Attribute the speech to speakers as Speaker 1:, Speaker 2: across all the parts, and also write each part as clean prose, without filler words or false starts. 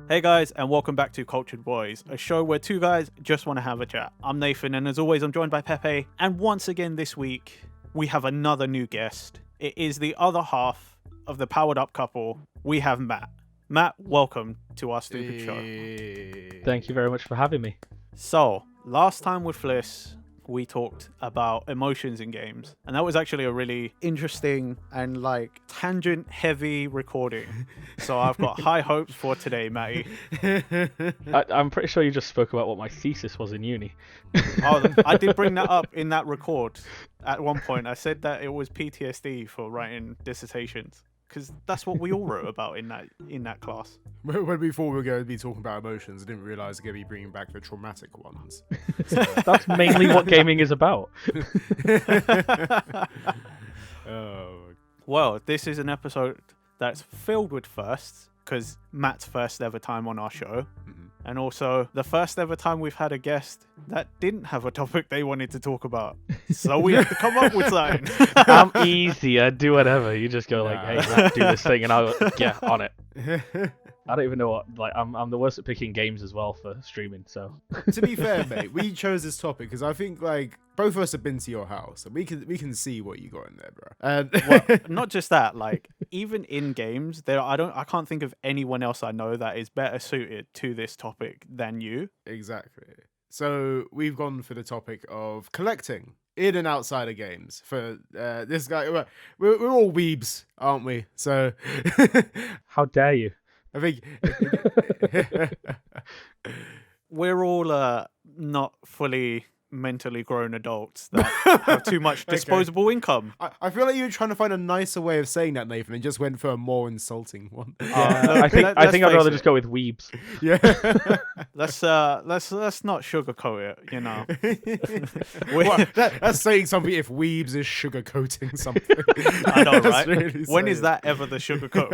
Speaker 1: Hey guys, and welcome back to Cultured Boys, a show where two guys just want to have a chat. I'm Nathan, and as always, I'm joined by Pepe. And once again this week, we have another new guest. It is the other half of the powered up couple. We have Matt. Matt, welcome to our stupid show.
Speaker 2: Thank you very much for having me.
Speaker 1: So, last time with Fliss, we talked about emotions in games, and that was actually a really interesting and tangent heavy recording. So I've got high hopes for today, Matty.
Speaker 2: I'm pretty sure you just spoke about what my thesis was in uni.
Speaker 1: Oh, I did bring that up in that record at one point. I said that it was PTSD for writing dissertations, because that's what we all wrote about in that class.
Speaker 3: When we thought we were going to be talking about emotions, I didn't realise we're going to be bringing back the traumatic ones.
Speaker 2: That's mainly what gaming is about.
Speaker 1: Well, this is an episode that's filled with firsts, because Matt's first ever time on our show.
Speaker 3: Mm-hmm.
Speaker 1: And also the first ever time we've had a guest that didn't have a topic they wanted to talk about. So we have to come up with something.
Speaker 2: I'm easy. I do whatever. You just go hey, Matt, do this thing, and I'll get on it. I don't even know what. I'm the worst at picking games as well for streaming. So
Speaker 3: to be fair, mate, we chose this topic because I think both of us have been to your house, and we can see what you got in there, bro. And
Speaker 1: well, not just that, even in games, I can't think of anyone else I know that is better suited to this topic than you.
Speaker 3: Exactly. So we've gone for the topic of collecting in and outside of games. For this guy, we're all weebs, aren't we? So
Speaker 2: how dare you?
Speaker 3: I think
Speaker 1: we're all not fully mentally grown adults that have too much disposable income.
Speaker 3: I feel like you were trying to find a nicer way of saying that, Nathan, and just went for a more insulting one.
Speaker 2: I think I'd rather just go with weebs.
Speaker 3: Yeah.
Speaker 1: Let's not sugarcoat it, you know.
Speaker 3: That's saying something if weebs is sugarcoating something.
Speaker 1: I know, right?
Speaker 3: Really
Speaker 1: when is that ever the sugarcoat?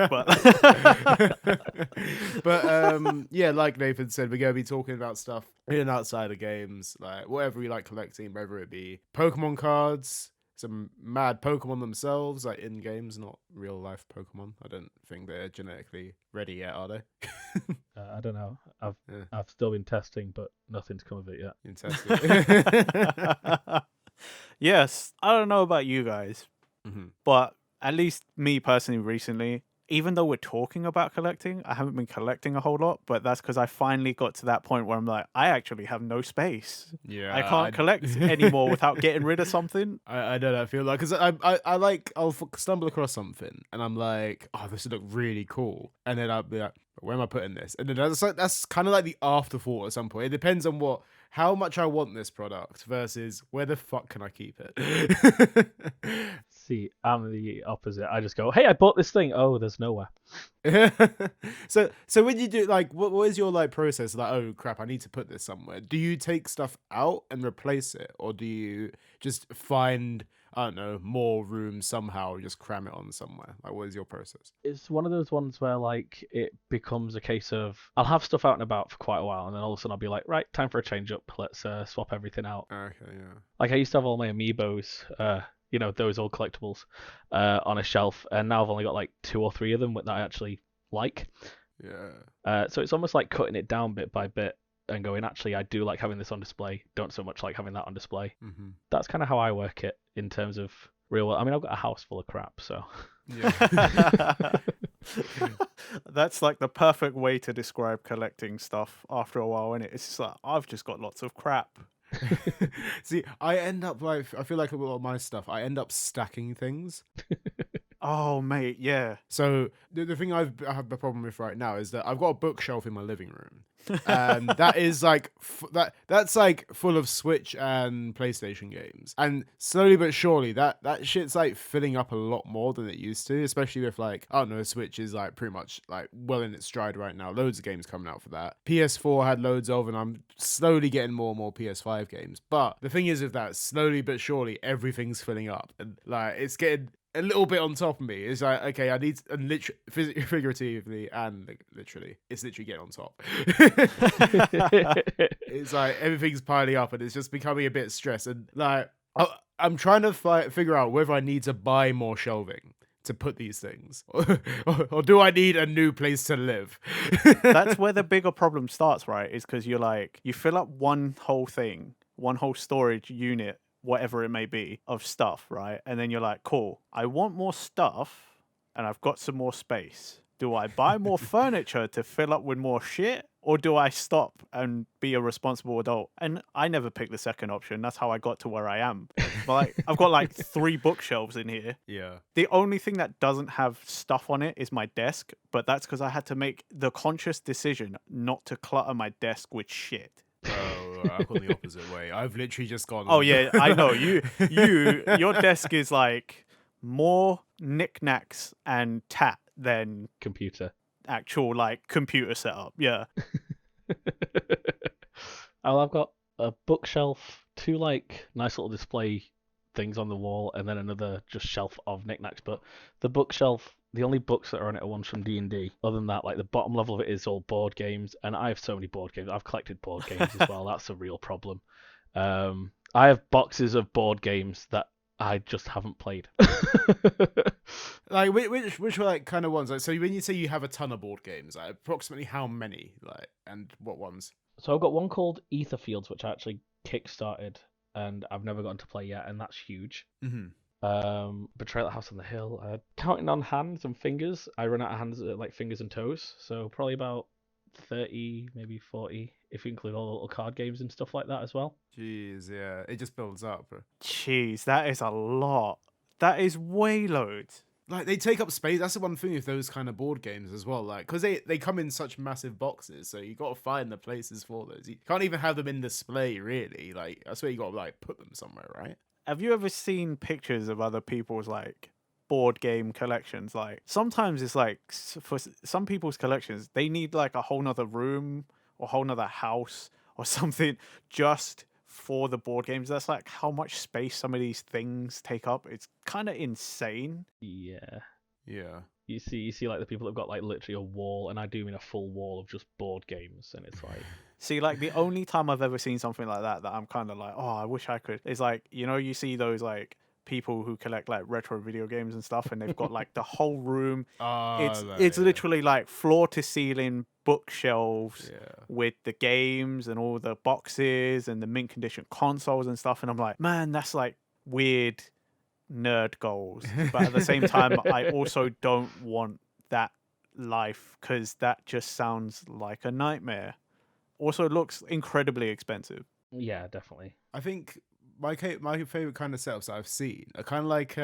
Speaker 3: But yeah, like Nathan said, we're going to be talking about stuff in and outside of games, like whatever we like collecting, whether it be Pokemon cards, some mad Pokemon themselves, like in games, not real life Pokemon. I don't think they're genetically ready yet, are they?
Speaker 2: I don't know. I've still been testing, but nothing's come of it yet.
Speaker 3: In testing.
Speaker 1: Yes, I don't know about you guys,
Speaker 3: Mm-hmm.
Speaker 1: but at least me personally recently, even though we're talking about collecting, I haven't been collecting a whole lot, but that's because I finally got to that point where I'm like, I actually have no space.
Speaker 3: Yeah,
Speaker 1: I can't collect anymore without getting rid of something.
Speaker 3: I know that I feel like, because I'll stumble across something and I'm like, oh, this would look really cool, and then I'll be like, where am I putting this? And then that's kind of like the afterthought at some point. It depends on how much I want this product versus where the fuck can I keep it.
Speaker 2: See, I'm the opposite. I just go, hey, I bought this thing. Oh, there's nowhere.
Speaker 3: So when you do what is your process? Oh crap, I need to put this somewhere. Do you take stuff out and replace it, or do you just find, I don't know, more room somehow, just cram it on somewhere? What is your process?
Speaker 2: It's one of those ones where it becomes a case of I'll have stuff out and about for quite a while, and then all of a sudden I'll be like, right, time for a change up. Let's swap everything out.
Speaker 3: Okay, yeah.
Speaker 2: I used to have all my amiibos, those old collectibles, on a shelf, and now I've only got 2 or 3 of them that I actually like.
Speaker 3: Yeah.
Speaker 2: So it's almost like cutting it down bit by bit and going, actually, I do like having this on display. Don't so much like having that on display.
Speaker 3: Mm-hmm.
Speaker 2: That's kind of how I work it in terms of real world. I mean, I've got a house full of crap, so.
Speaker 3: Yeah.
Speaker 1: That's the perfect way to describe collecting stuff after a while, isn't it? It's just I've just got lots of crap.
Speaker 3: See, I end up I feel like a lot of my stuff, I end up stacking things.
Speaker 1: Oh, mate, yeah.
Speaker 3: So the thing I have the problem with right now is that I've got a bookshelf in my living room, and that is that's full of Switch and PlayStation games, and slowly but surely that shit's filling up a lot more than it used to, especially with I don't know, Switch is pretty much well in its stride right now. Loads of games coming out for that. PS4 had loads of, and I'm slowly getting more and more PS5 games. But the thing is with that, slowly but surely everything's filling up, and it's getting a little bit on top of me. It's okay, I need, and figuratively and literally, it's literally getting on top. It's everything's piling up, and it's just becoming a bit stressed. And I'm trying to figure out whether I need to buy more shelving, to put these things, or do I need a new place to live?
Speaker 1: That's where the bigger problem starts, right? Is because you're like, you fill up one whole thing, one whole storage unit, whatever it may be, of stuff, right? And then you're like, cool, I want more stuff and I've got some more space. Do I buy more furniture to fill up with more shit? Or do I stop and be a responsible adult? And I never picked the second option. That's how I got to where I am. But like, I've got like 3 bookshelves in here.
Speaker 3: Yeah.
Speaker 1: The only thing that doesn't have stuff on it is my desk, but that's because I had to make the conscious decision not to clutter my desk with shit.
Speaker 3: Oh, I've gone the opposite way. I've literally just gone.
Speaker 1: Oh yeah, I know. Your desk is like more knickknacks and tat than
Speaker 2: Computer.
Speaker 1: actual like computer setup. Yeah.
Speaker 2: Oh, I've got a bookshelf, 2 like nice little display things on the wall, and then another just shelf of knickknacks. But the bookshelf, the only books that are on it are ones from D&D. Other than that, like the bottom level of it is all board games, and I have so many board games. I've collected board games as well. That's a real problem. I have boxes of board games that I just haven't played.
Speaker 3: Like which were like kind of ones? Like, so when you say you have a ton of board games, like approximately how many? Like, and what ones?
Speaker 2: So I've got one called Etherfields, which I actually kickstarted, and I've never gotten to play yet, and that's huge. Betrayal at House on the Hill. Counting on hands and fingers, I run out of hands, like fingers and toes. So probably about 30, maybe 40, if you include all the little card games and stuff like that as well.
Speaker 3: Jeez, yeah, it just builds up.
Speaker 1: Jeez, that is a lot. That is way loads.
Speaker 3: Like, they take up space. That's the one thing with those kind of board games as well. Like, because they come in such massive boxes, so you got to find the places for those. You can't even have them in display, really. Like, I swear you got to like put them somewhere, right?
Speaker 1: Have you ever seen pictures of other people's like board game collections? Like sometimes it's like for some people's collections, they need like a whole nother room or whole nother house or something just for the board games. That's like how much space some of these things take up. It's kind of insane.
Speaker 2: Yeah.
Speaker 3: Yeah.
Speaker 2: You see like the people that've got like literally a wall, and I do mean a full wall of just board games, and it's like
Speaker 1: See, like the only time I've ever seen something like that I'm kind of like, oh, I wish I could. Is like, you know, you see those like people who collect like retro video games and stuff, and they've got like the whole room. It's literally like floor to ceiling bookshelves with the games and all the boxes and the mint condition consoles and stuff. And I'm like, man, that's like weird nerd goals. But at the same time, I also don't want that life because that just sounds like a nightmare. Also, it looks incredibly expensive.
Speaker 2: yeah, definitely.
Speaker 3: I think my favorite kind of setups that I've seen are kind of like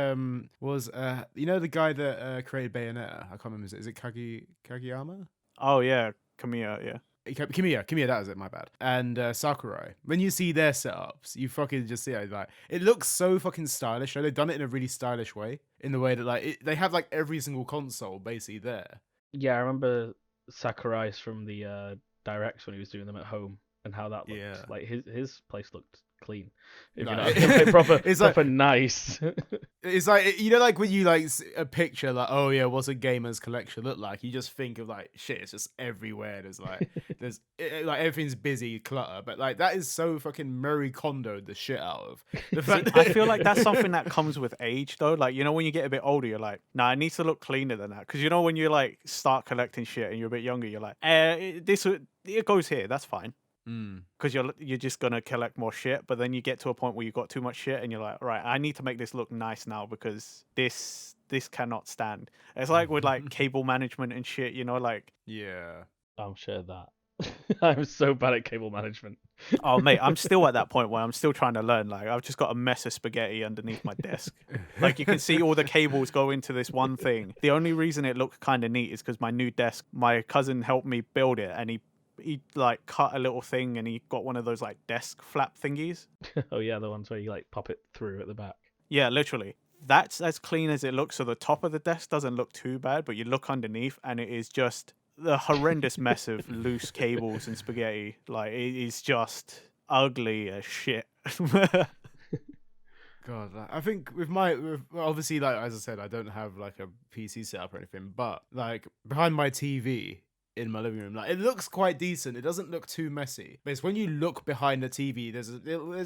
Speaker 3: was you know the guy that created Bayonetta. I can't remember. Is it Kageyama?
Speaker 1: Oh yeah, Kamiya, yeah.
Speaker 3: Kamiya, that was it, my bad. And Sakurai. When you see their setups, you fucking just see it, like, it looks so fucking stylish. They've done it in a really stylish way, in the way that like they have like every single console basically there.
Speaker 2: Yeah, I remember Sakurai's from the directs when he was doing them at home, and how that looked.
Speaker 3: Yeah.
Speaker 2: Like his place looked clean. If
Speaker 3: No.
Speaker 2: you know, like, proper,
Speaker 3: It's
Speaker 2: proper nice.
Speaker 3: It's like, you know, like when you like a picture, like, oh yeah, what's a gamer's collection look like? You just think of like, shit, it's just everywhere. Like everything's busy, clutter, but like that is so fucking Marie Kondo'd the shit out of. The fact
Speaker 1: I feel like that's something that comes with age, though. Like, you know, when you get a bit older, you're like, nah, it needs to look cleaner than that. Because you know, when you like start collecting shit and you're a bit younger, you're like, it goes here, that's fine. Because you're just gonna collect more shit, but then you get to a point where you've got too much shit, and you're like, right, I need to make this look nice now because this cannot stand. It's like with like cable management and shit, you know, like
Speaker 3: yeah.
Speaker 2: I'm sure that. I'm so bad at cable management.
Speaker 1: Oh mate, I'm still at that point where I'm still trying to learn. Like I've just got a mess of spaghetti underneath my desk. Like you can see all the cables go into this one thing. The only reason it looked kind of neat is because my new desk, my cousin helped me build it, and he like cut a little thing, and he got one of those like desk flap thingies.
Speaker 2: Oh yeah, the ones where you like pop it through at the back.
Speaker 1: Yeah, literally. That's as clean as it looks. So the top of the desk doesn't look too bad, but you look underneath and it is just the horrendous mess of loose cables and spaghetti. Like it is just ugly as shit.
Speaker 3: God, I think with obviously, like as I said, I don't have like a PC setup or anything, but like behind my TV in my living room. Like, it looks quite decent. It doesn't look too messy. But it's when you look behind the TV, there's a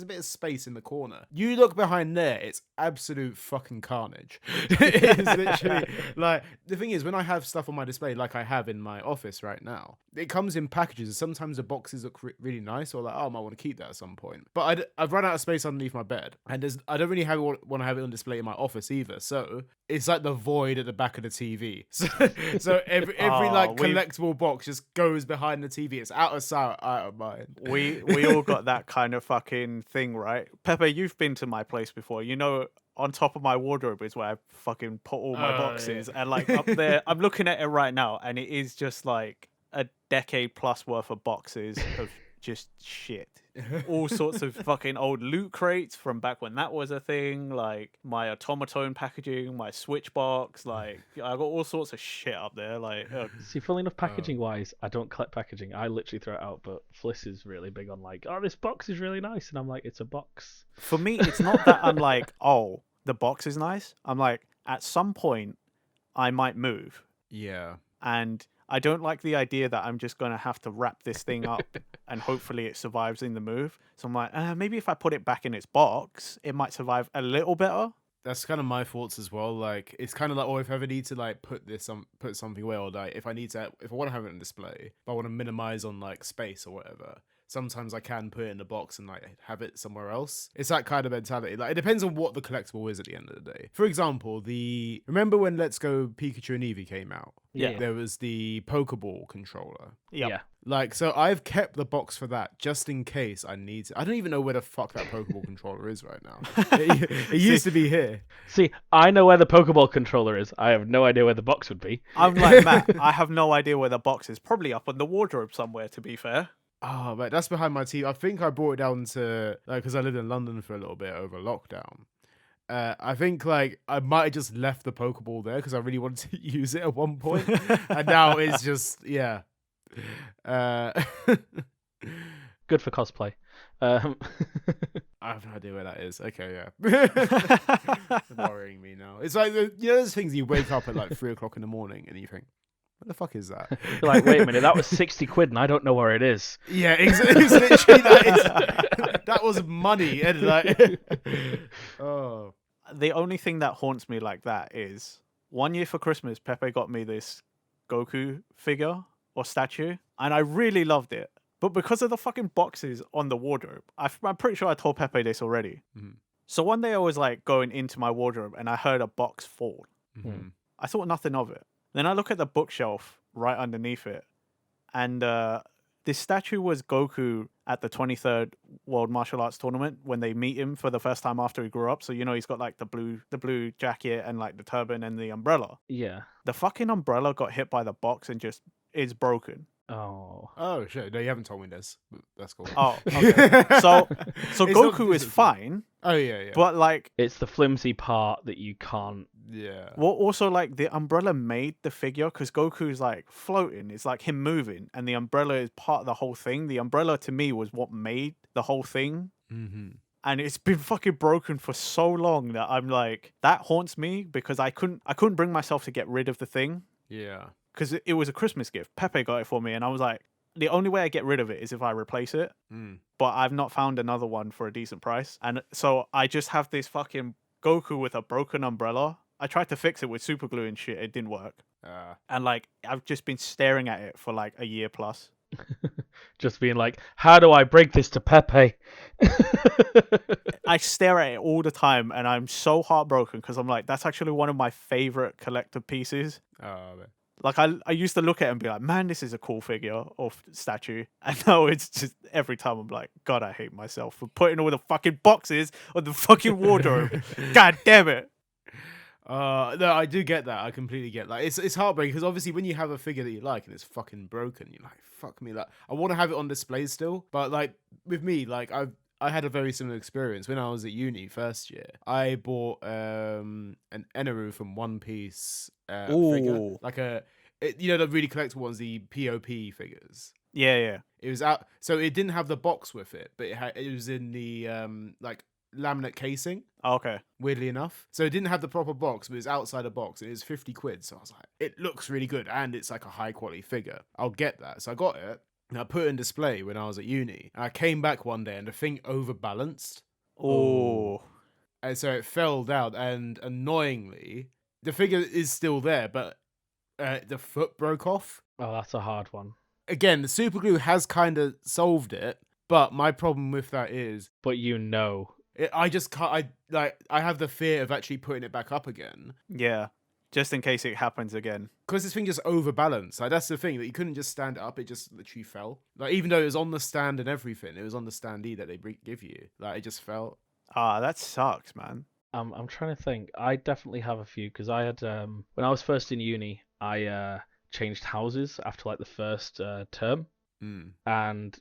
Speaker 3: bit of space in the corner. You look behind there, it's absolute fucking carnage. It's literally like, the thing is, when I have stuff on my display, like I have in my office right now, it comes in packages. And sometimes the boxes look really nice, or like, oh, I might want to keep that at some point. But I've run out of space underneath my bed, and I don't really want to have it on display in my office either. So it's like the void at the back of the TV. So every collectible box just goes behind the TV. It's out of sight, out of mind.
Speaker 1: We all got that kind of fucking thing, right? Pepe, you've been to my place before. You know, on top of my wardrobe is where I fucking put all my boxes.
Speaker 3: Yeah.
Speaker 1: And like up there, I'm looking at it right now, and it is just like a decade plus worth of boxes of just shit. All sorts of fucking old loot crates from back when that was a thing, like my automaton packaging, my Switch box, like I got all sorts of shit up there. Like,
Speaker 2: See, funnily enough, packaging wise, I don't collect packaging. I literally throw it out, but Fliss is really big on like, oh, this box is really nice, and I'm like, it's a box.
Speaker 1: for me, it's not that I'm like, oh, the box is nice. I'm like, at some point, I might move,
Speaker 3: Yeah.
Speaker 1: and I don't like the idea that I'm just going to have to wrap this thing up and hopefully it survives in the move. So I'm like, maybe if I put it back in its box, it might survive a little better.
Speaker 3: That's kind of my thoughts as well. Like, it's kind of like, oh, if I ever need to like put something away, or like if I want to have it on display, but I want to minimize on like space or whatever, sometimes I can put it in the box and like have it somewhere else. It's that kind of mentality. Like, it depends on what the collectible is at the end of the day. For example, remember when Let's Go Pikachu and Eevee came out?
Speaker 2: Yeah.
Speaker 3: There was the Pokeball controller.
Speaker 1: Yep.
Speaker 2: Yeah.
Speaker 3: Like, so I've kept the box for that just in case I need to. I don't even know where the fuck that Pokeball controller is right now. It used to be here.
Speaker 2: See, I know where the Pokeball controller is. I have no idea where the box would be.
Speaker 1: I'm like, Matt, I have no idea where the box is. Probably up on the wardrobe somewhere, to be fair.
Speaker 3: Oh, but that's behind my TV. I think I brought it down to, like, because I lived in London for a little bit over lockdown. I think like I might have just left the Pokeball there because I really wanted to use it at one point, and now it's just
Speaker 2: Good for cosplay.
Speaker 3: I have no idea where that is. Okay, yeah. It's worrying me now. It's like those things you wake up at like 3:00 in the morning and you think, what the fuck is that?
Speaker 2: You're like, wait a minute, that was 60 quid and I don't know where it is.
Speaker 3: Yeah, it's literally that was money. And like, oh.
Speaker 1: The only thing that haunts me like that is one year for Christmas, Pepe got me this Goku figure or statue, and I really loved it. But because of the fucking boxes on the wardrobe, I'm pretty sure I told Pepe this already.
Speaker 3: Mm-hmm.
Speaker 1: So one day I was like going into my wardrobe and I heard a box fall.
Speaker 3: Mm-hmm.
Speaker 1: I thought nothing of it. Then I look at the bookshelf right underneath it, and this statue was Goku at the 23rd World Martial Arts Tournament when they meet him for the first time after he grew up. So, you know, he's got like the blue jacket and like the turban and the umbrella.
Speaker 2: Yeah.
Speaker 1: The fucking umbrella got hit by the box and just is broken.
Speaker 3: Oh shit! No, you haven't told me this. But that's cool.
Speaker 1: Oh, okay. So
Speaker 3: It's
Speaker 1: Goku
Speaker 3: not
Speaker 1: is fine,
Speaker 3: Oh yeah.
Speaker 1: but like,
Speaker 2: It's the flimsy part that you can't.
Speaker 3: Yeah.
Speaker 1: well, also like the umbrella made the figure because Goku's like floating. It's like him moving, and the umbrella is part of the whole thing. The umbrella to me was what made the whole thing.
Speaker 3: Mm-hmm.
Speaker 1: And it's been fucking broken for so long that I'm like, that haunts me because I couldn't bring myself to get rid of the thing.
Speaker 3: Yeah.
Speaker 1: Because it was a Christmas gift. Pepe got it for me, and I was like, the only way I get rid of it is if I replace it.
Speaker 3: Mm.
Speaker 1: But I've not found another one for a decent price. And so I just have this fucking Goku with a broken umbrella. I tried to fix it with super glue and shit. It didn't work. And like, I've just been staring at it for like a year plus.
Speaker 2: Just being like, how do I break this to Pepe?
Speaker 1: I stare at it all the time, and I'm so heartbroken because I'm like, that's actually one of my favorite collector pieces.
Speaker 3: Man.
Speaker 1: Like, I used to look at it and be like, man, this is a cool figure or statue. And now it's just every time I'm like, God, I hate myself for putting all the fucking boxes on the fucking wardrobe. God damn it.
Speaker 3: No, I do get that. I completely get that. It's heartbreaking because obviously when you have a figure that you like and it's fucking broken, you're like, fuck me. Like, I want to have it on display still, but like with me, like I had a very similar experience when I was at uni first year. I bought an Eneru from One Piece figure, like the really collectible ones, the POP figures.
Speaker 1: Yeah.
Speaker 3: It was out, so it didn't have the box with it, but it was in the laminate casing.
Speaker 1: Okay.
Speaker 3: Weirdly enough, so it didn't have the proper box, but it's outside a box. It was 50 quid. So I was like, it looks really good, and it's like a high quality figure. I'll get that. So I got it, and I put it in display when I was at uni. And I came back one day, and the thing overbalanced,
Speaker 1: Oh.
Speaker 3: and so it fell down. And annoyingly, the figure is still there, but the foot broke off.
Speaker 2: Oh, that's a hard one.
Speaker 3: Again, the super glue has kind of solved it, but my problem with that is,
Speaker 2: But you know.
Speaker 3: I just can't. I have the fear of actually putting it back up again.
Speaker 1: Yeah. Just in case it happens again.
Speaker 3: Because this thing just overbalanced. Like, that's the thing, that you couldn't just stand it up, it just literally fell. Like, even though it was on the stand and everything, it was on the standee that they give you. Like, it just fell.
Speaker 1: Ah, that sucks, man.
Speaker 2: I'm trying to think. I definitely have a few because I had when I was first in uni, I changed houses after like the first term, and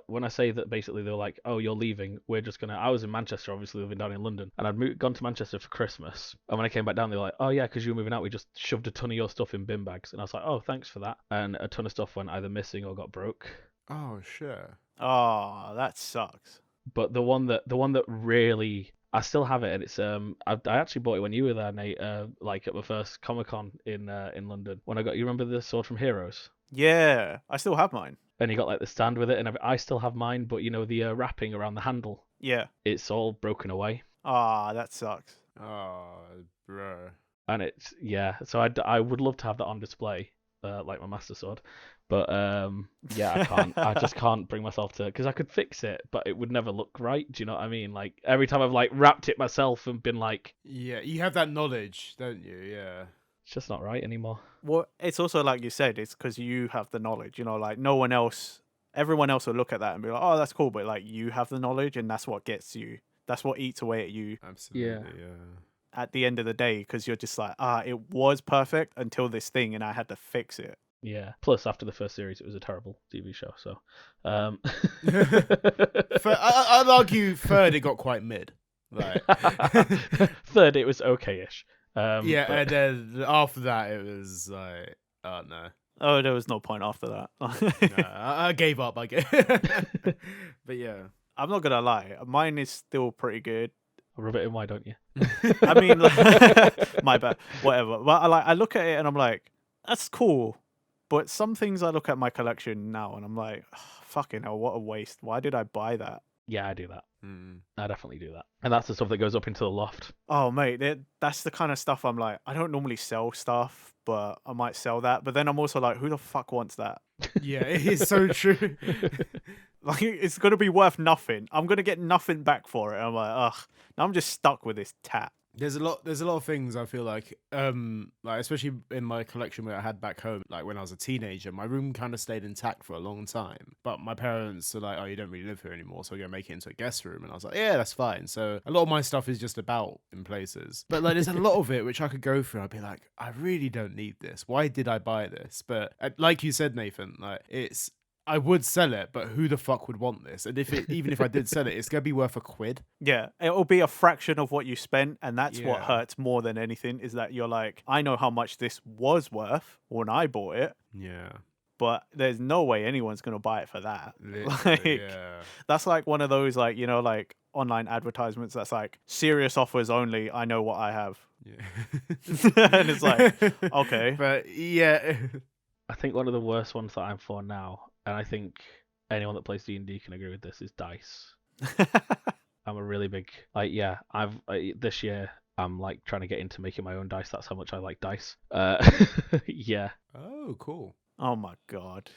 Speaker 2: when I say that, basically they were like, "Oh, you're leaving. We're just gonna." I was in Manchester, obviously living down in London, and I'd gone to Manchester for Christmas. And when I came back down, they were like, "Oh yeah, because you were moving out, we just shoved a ton of your stuff in bin bags." And I was like, "Oh, thanks for that." And a ton of stuff went either missing or got broke.
Speaker 3: Oh, sure.
Speaker 1: Oh, that sucks.
Speaker 2: But the one that really, I still have it, and it's I actually bought it when you were there, Nate. Like at my first Comic-Con in London, when I got, you remember the Sword from Heroes?
Speaker 1: Yeah, I still have mine.
Speaker 2: And you got like the stand with it, and I still have mine, but you know the wrapping around the handle,
Speaker 1: Yeah.
Speaker 2: it's all broken away.
Speaker 1: Ah, that sucks.
Speaker 3: Oh, bro.
Speaker 2: And it's, yeah, so I would love to have that on display, like my Master Sword, but yeah, I can't. I just can't bring myself to, because I could fix it, but it would never look right. Do you know what I mean? Like every time I've like wrapped it myself and been like,
Speaker 3: Yeah, you have that knowledge, don't you? Yeah.
Speaker 2: it's just not right anymore.
Speaker 1: Well, it's also like you said, it's because you have the knowledge, like no one else, everyone else will look at that and be like, oh, that's cool. But like you have the knowledge and that's what gets you, that's what eats away at you
Speaker 3: Absolutely, yeah.
Speaker 1: at the end of the day. Because you're just like, it was perfect until this thing and I had to fix it.
Speaker 2: Yeah. Plus, after the first series, it was a terrible TV show. So,
Speaker 3: I'd argue third, it got quite mid. Like,
Speaker 2: third, it was okay-ish.
Speaker 3: yeah,
Speaker 2: but...
Speaker 3: and then after that, it was like, oh no.
Speaker 1: Oh, there was no point after that.
Speaker 3: No, I gave up. But yeah,
Speaker 1: I'm not gonna lie, mine is still pretty good.
Speaker 2: Rub it in, why don't you?
Speaker 1: I mean, my bad, whatever. But I look at it and I'm like, that's cool. But some things I look at my collection now and I'm like, oh, fucking hell, what a waste. Why did I buy that?
Speaker 2: Yeah, I do that. I definitely do that. And that's the stuff that goes up into the loft.
Speaker 1: Oh, mate, that's the kind of stuff I'm like, I don't normally sell stuff, but I might sell that. But then I'm also like, who the fuck wants that?
Speaker 3: Yeah, it is so true.
Speaker 1: Like, it's going to be worth nothing. I'm going to get nothing back for it. I'm like, ugh. Now I'm just stuck with this tat.
Speaker 3: There's a lot of things I feel like especially in my collection where I had back home, like when I was a teenager, my room kind of stayed intact for a long time. But my parents are like, oh, you don't really live here anymore, so we're gonna make it into a guest room. And I was like, yeah, that's fine. So a lot of my stuff is just about in places. But like there's a lot of it which I could go through. I'd be like, I really don't need this. Why did I buy this? But like you said, Nathan, like I would sell it, but who the fuck would want this? And even if I did sell it, it's gonna be worth £1.
Speaker 1: Yeah, it'll be a fraction of what you spent, and that's what
Speaker 3: Yeah.
Speaker 1: hurts more than anything, is that you're like, I know how much this was worth when I bought it,
Speaker 3: Yeah.
Speaker 1: but there's no way anyone's gonna buy it for that.
Speaker 3: Literally,
Speaker 1: Like,
Speaker 3: yeah.
Speaker 1: that's like one of those, like, like online advertisements that's like serious offers only, I know what I have.
Speaker 3: Yeah.
Speaker 1: And it's like, okay.
Speaker 3: But yeah.
Speaker 2: I think one of the worst ones that I'm for now, and I think anyone that plays D&D can agree with this, is dice. I'm a really big, like, yeah, this year I'm like trying to get into making my own dice. That's how much I like dice. Yeah.
Speaker 3: Oh, cool.
Speaker 1: Oh my god.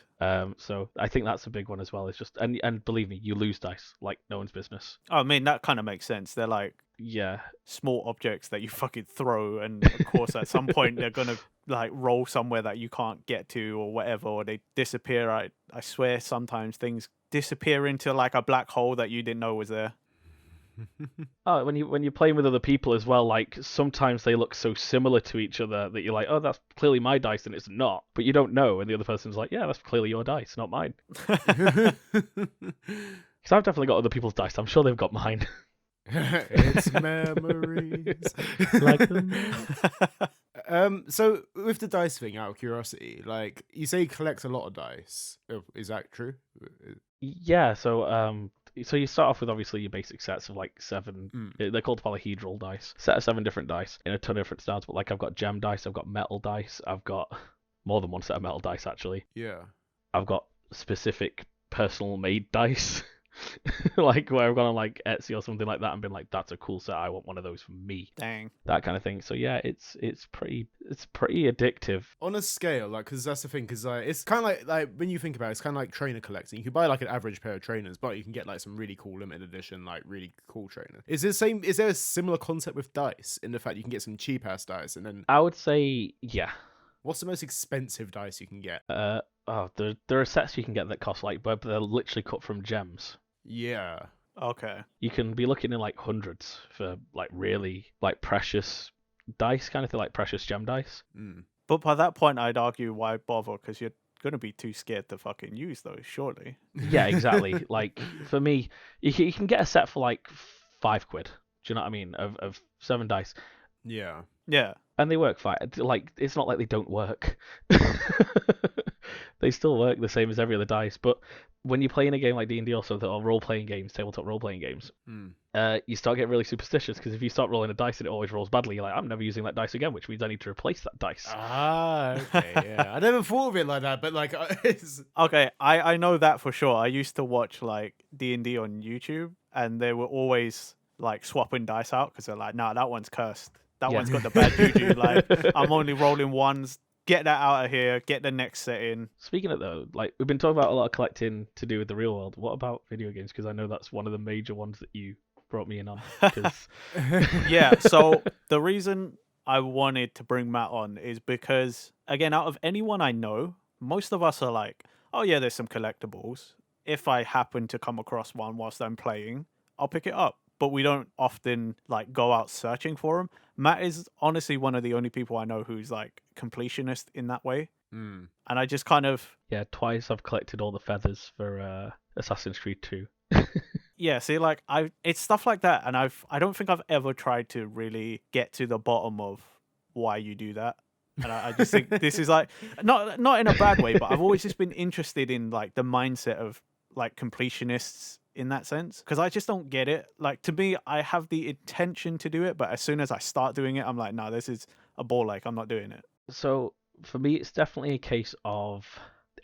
Speaker 2: So I think that's a big one as well. It's just, and believe me, you lose dice like no one's business.
Speaker 1: I mean, that kind of makes sense. They're like
Speaker 2: Yeah.
Speaker 1: small objects that you fucking throw, and of course at some point they're gonna like roll somewhere that you can't get to or whatever, or they disappear. I swear sometimes things disappear into like a black hole that you didn't know was there.
Speaker 2: Oh, when you're playing with other people as well, like sometimes they look so similar to each other that you're like, oh, that's clearly my dice, and it's not. But you don't know, and the other person's like, yeah, that's clearly your dice, not mine. Because I've definitely got other people's dice. I'm sure they've got mine.
Speaker 3: It's memories.
Speaker 2: Like them.
Speaker 3: So with the dice thing, out of curiosity, like you say you collect a lot of dice. Is that true?
Speaker 2: Yeah, so So you start off with obviously your basic sets of like 7. They're called polyhedral dice. Set of 7 different dice in a ton of different styles. But like I've got gem dice, I've got metal dice, I've got more than one set of metal dice actually.
Speaker 3: Yeah.
Speaker 2: I've got specific personal made dice. Like where I've gone on like Etsy or something like that and been like, that's a cool set, I want one of those for me.
Speaker 1: Dang.
Speaker 2: That kind of thing. So yeah, it's pretty addictive.
Speaker 3: On a scale, like, because that's the thing, because it's kind of like when you think about it, it's kind of like trainer collecting. You can buy like an average pair of trainers, but you can get like some really cool limited edition, like really cool trainer. Is there a similar concept with dice in the fact you can get some cheap ass dice, and then
Speaker 2: I would say yeah.
Speaker 3: what's the most expensive dice you can get?
Speaker 2: There are sets you can get that cost like, but they're literally cut from gems.
Speaker 3: Yeah.
Speaker 1: Okay.
Speaker 2: You can be looking in like hundreds for like really like precious dice kind of thing, like precious gem dice.
Speaker 1: But by that point, I'd argue why bother? Because you're gonna be too scared to fucking use those, surely.
Speaker 2: Yeah, exactly. Like for me, you can get a set for like £5. Do you know what I mean? Of 7 dice.
Speaker 3: Yeah.
Speaker 1: Yeah.
Speaker 2: And they work fine. Like it's not like they don't work. They still work the same as every other dice. But when you play in a game like D&D or something, or role-playing games, tabletop role-playing games, you start getting really superstitious because if you start rolling a dice and it always rolls badly, you're like, I'm never using that dice again, which means I need to replace that dice.
Speaker 3: Ah, okay, yeah. I never thought of it like that, but like, it's...
Speaker 1: Okay, I know that for sure. I used to watch like D&D on YouTube, and they were always like swapping dice out because they're like, nah, that one's cursed. That one's got the bad juju. Like, I'm only rolling ones. Get that out of here. Get the next set in.
Speaker 2: Speaking of though, like we've been talking about a lot of collecting to do with the real world. What about video games? Because I know that's one of the major ones that you brought me in on.
Speaker 1: Yeah. So the reason I wanted to bring Matt on is because, again, out of anyone I know, most of us are like, oh yeah, there's some collectibles. If I happen to come across one whilst I'm playing, I'll pick it up. But we don't often like go out searching for them. Matt is honestly one of the only people I know who's like completionist in that way. And I just kind of...
Speaker 2: Yeah, twice I've collected all the feathers for Assassin's Creed 2.
Speaker 1: Yeah, see, like it's stuff like that, and I don't think I've ever tried to really get to the bottom of why you do that. And I just think this is like not in a bad way, but I've always just been interested in like the mindset of like completionists in that sense, because I just don't get it. Like, to me, I have the intention to do it, but as soon as I start doing it, I'm like, no, this is a ball ache. I'm not doing it.
Speaker 2: So for me, it's definitely a case of...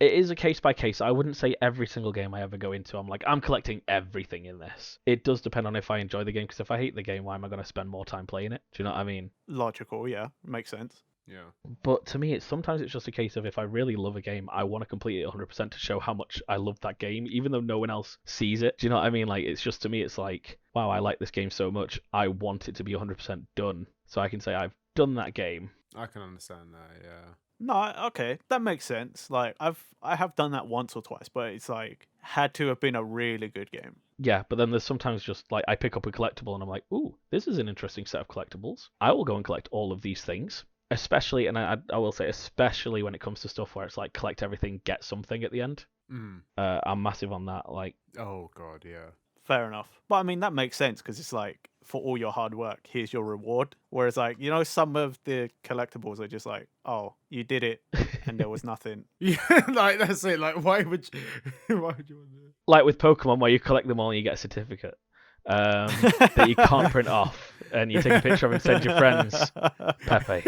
Speaker 2: It is a case by case. I wouldn't say every single game I ever go into, I'm like, I'm collecting everything in this. It does depend on if I enjoy the game, because if I hate the game, why am I going to spend more time playing it? Do you know what I mean?
Speaker 1: Logical, yeah. Makes sense.
Speaker 3: Yeah.
Speaker 2: But to me, sometimes it's just a case of if I really love a game, I want to complete it 100% to show how much I love that game, even though no one else sees it. Do you know what I mean? Like, it's just, to me, it's like, wow, I like this game so much, I want it to be 100% done, so I can say I've done that game.
Speaker 3: I can understand that, yeah.
Speaker 1: No, okay, that makes sense. Like, I have done that once or twice, but it's like had to have been a really good game.
Speaker 2: Yeah, but then there's sometimes just like I pick up a collectible and I'm like, ooh, this is an interesting set of collectibles. I will go and collect all of these things. Especially, and I will say, especially when it comes to stuff where it's like collect everything, get something at the end. I'm massive on that. Like,
Speaker 3: oh god, yeah.
Speaker 1: Fair enough. But I mean, that makes sense because it's like, for all your hard work, here's your reward. Whereas, like, you know, some of the collectibles are just like, oh, you did it and there was nothing.
Speaker 3: Yeah, like, that's it. Like, why would you want to do it?
Speaker 2: Like with Pokemon, where you collect them all and you get a certificate that you can't print off, and you take a picture of and send your friends. Pepe.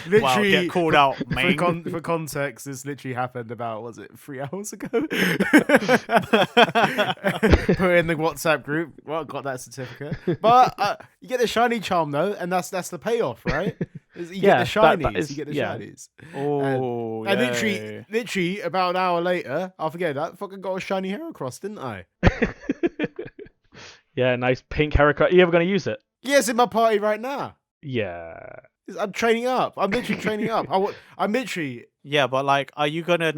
Speaker 3: Literally,
Speaker 1: wow, get called out, man.
Speaker 3: For context, this literally happened about, was it 3 hours ago? Put in the WhatsApp group. Well, got that certificate. But you get the shiny charm though, and that's the payoff, right? You get the shinies. You get the shinies.
Speaker 1: Oh,
Speaker 3: and literally about an hour later, I forget that fucking got a shiny Heracross, didn't I?
Speaker 2: Yeah, nice pink Heracross. You ever gonna use it?
Speaker 3: Yeah, it's in my party right now.
Speaker 2: Yeah.
Speaker 3: I'm training up. I'm literally training up. I'm literally...
Speaker 1: Yeah, but like, are you gonna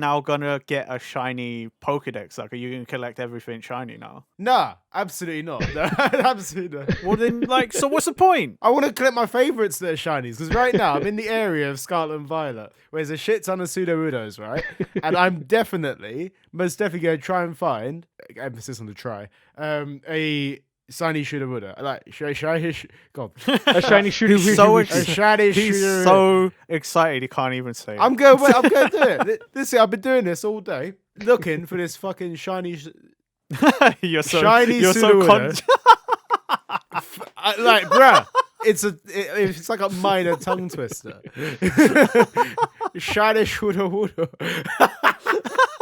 Speaker 1: get a shiny Pokedex? Like, are you gonna collect everything shiny now?
Speaker 3: Nah, absolutely not. No, absolutely not.
Speaker 1: Well then, like, so what's the point?
Speaker 3: I want to collect my favourites that are shinies, because right now I'm in the area of Scarlet and Violet, where there's a shit ton of Sudowoodos, right? And I'm most definitely going to try and find, emphasis on the try, a shiny shoulda woulda. Like shiny. God.
Speaker 2: A shiny shooter.
Speaker 1: He's so
Speaker 3: A
Speaker 1: excited.
Speaker 3: shiny
Speaker 1: He's
Speaker 3: shoulda.
Speaker 1: so excited he can't even say it.
Speaker 3: I'm going to do it. This I've been doing this all day, looking for this fucking shiny.
Speaker 1: You're so
Speaker 3: Shiny
Speaker 1: you're so
Speaker 3: Sudowoodo. Like, bruh, it's like a minor tongue twister. Shiny shoulda woulda.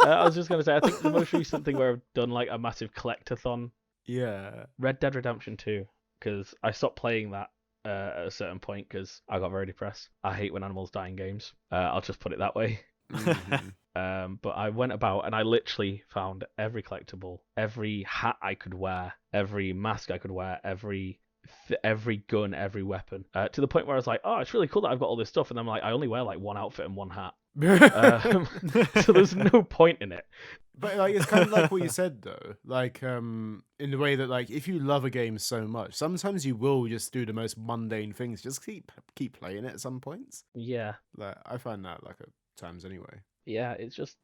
Speaker 2: I was just gonna say, I think the most recent thing where I've done like a massive collectathon,
Speaker 3: Yeah.
Speaker 2: Red Dead Redemption 2, because I stopped playing that at a certain point because I got very depressed. I hate when animals die in games. I'll just put it that way. But I went about and I literally found every collectible, every hat I could wear, every mask I could wear, every gun, every weapon, to the point where I was like, oh, it's really cool that I've got all this stuff, and I'm like, I only wear like one outfit and one hat. So there's no point in it.
Speaker 3: But like, it's kind of like what you said though, like in the way that like if you love a game so much, sometimes you will just do the most mundane things, just keep playing it at some points.
Speaker 2: Yeah.
Speaker 3: Like I find that like at times anyway.
Speaker 2: Yeah, it's just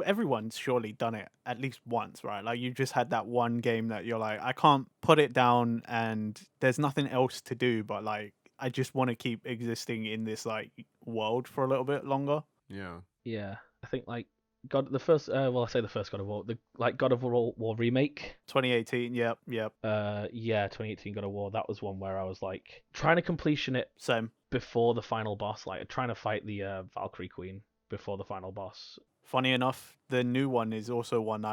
Speaker 1: Everyone's surely done it at least once, right? Like you just had that one game that you're like, I can't put it down and there's nothing else to do, but like I just want to keep existing in this like world for a little bit longer.
Speaker 3: Yeah.
Speaker 2: I think like I say the first God of War, the like God of War remake.
Speaker 1: 2018, yep.
Speaker 2: 2018 God of War, that was one where I was like trying to completion it
Speaker 1: Same.
Speaker 2: before the final boss, like trying to fight the Valkyrie Queen before the final boss.
Speaker 1: Funny enough, the new one is also one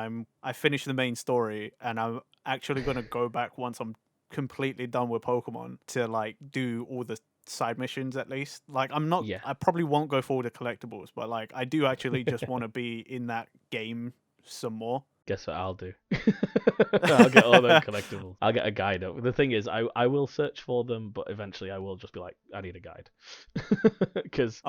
Speaker 1: I finished the main story and I'm actually gonna go back once I'm completely done with Pokemon to like do all the side missions at least. Like I probably won't go for all the collectibles, but like I do actually just want to be in that game some more.
Speaker 2: Guess what I'll do? I'll get all those collectibles. I'll get a guide. The thing is, I will search for them, but eventually I will just be like, I need a guide. Because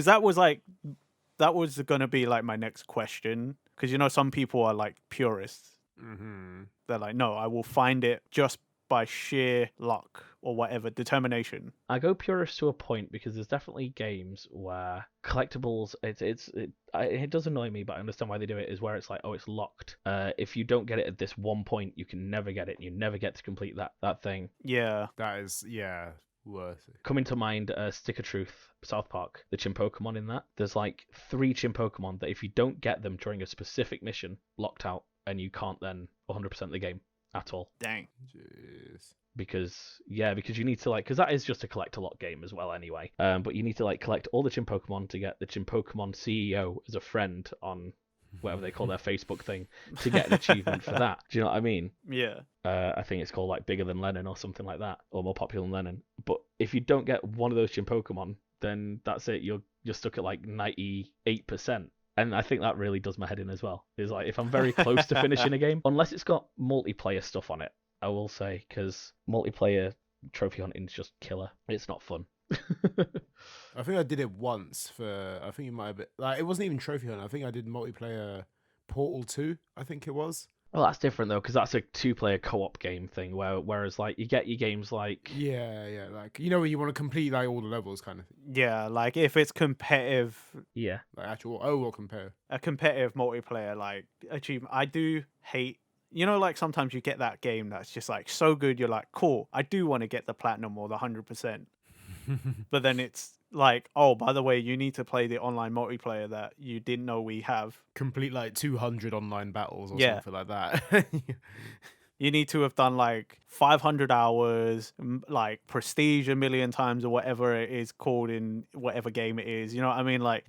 Speaker 1: that was gonna be like my next question, because you know some people are like purists.
Speaker 3: Mm-hmm.
Speaker 1: They're like, no, I will find it just by sheer luck or whatever, determination.
Speaker 2: I go purist to a point because there's definitely games where collectibles, it does annoy me, but I understand why they do it, is where it's like, oh, it's locked. If you don't get it at this one point, you can never get it. You never get to complete that thing.
Speaker 1: Yeah.
Speaker 3: That is, worth it.
Speaker 2: Coming to mind, Stick of Truth, South Park, the Chim Pokemon in that. There's like 3 Chim Pokemon that if you don't get them during a specific mission, locked out, and you can't then 100% the game at all.
Speaker 1: Dang.
Speaker 3: Jeez.
Speaker 2: Because you need to like, because that is just a collect a lot game as well anyway. But you need to like collect all the Chim Pokemon to get the Chim Pokemon CEO as a friend on whatever they call their Facebook thing to get an achievement for that. Do you know what I mean?
Speaker 1: Yeah.
Speaker 2: I think it's called like Bigger Than Lennon or something like that, or More Popular Than Lennon. But if you don't get one of those Chim Pokemon, then that's it. You're stuck at like 98%. And I think that really does my head in as well. Is like if I'm very close to finishing a game, unless it's got multiplayer stuff on it, I will say, because multiplayer trophy hunting is just killer. It's not fun.
Speaker 3: I think I did it once I think it might have been, like, it wasn't even trophy hunt. I think I did multiplayer Portal 2, I think it was.
Speaker 2: Well, that's different though, because that's a 2-player co-op game thing. Whereas like you get your games like
Speaker 3: yeah, like you know where you want to complete like all the levels kind of thing.
Speaker 1: Yeah, like if it's competitive,
Speaker 3: like actual or compare
Speaker 1: a competitive multiplayer like achievement. I do hate, you know, like sometimes you get that game that's just like so good, you're like, cool, I do want to get the platinum or the 100%, but then it's like, oh, by the way, you need to play the online multiplayer that you didn't know we have.
Speaker 3: Complete like 200 online battles or something like that.
Speaker 1: You need to have done like 500 hours, like prestige a million times or whatever it is called in whatever game it is. You know what I mean? Like,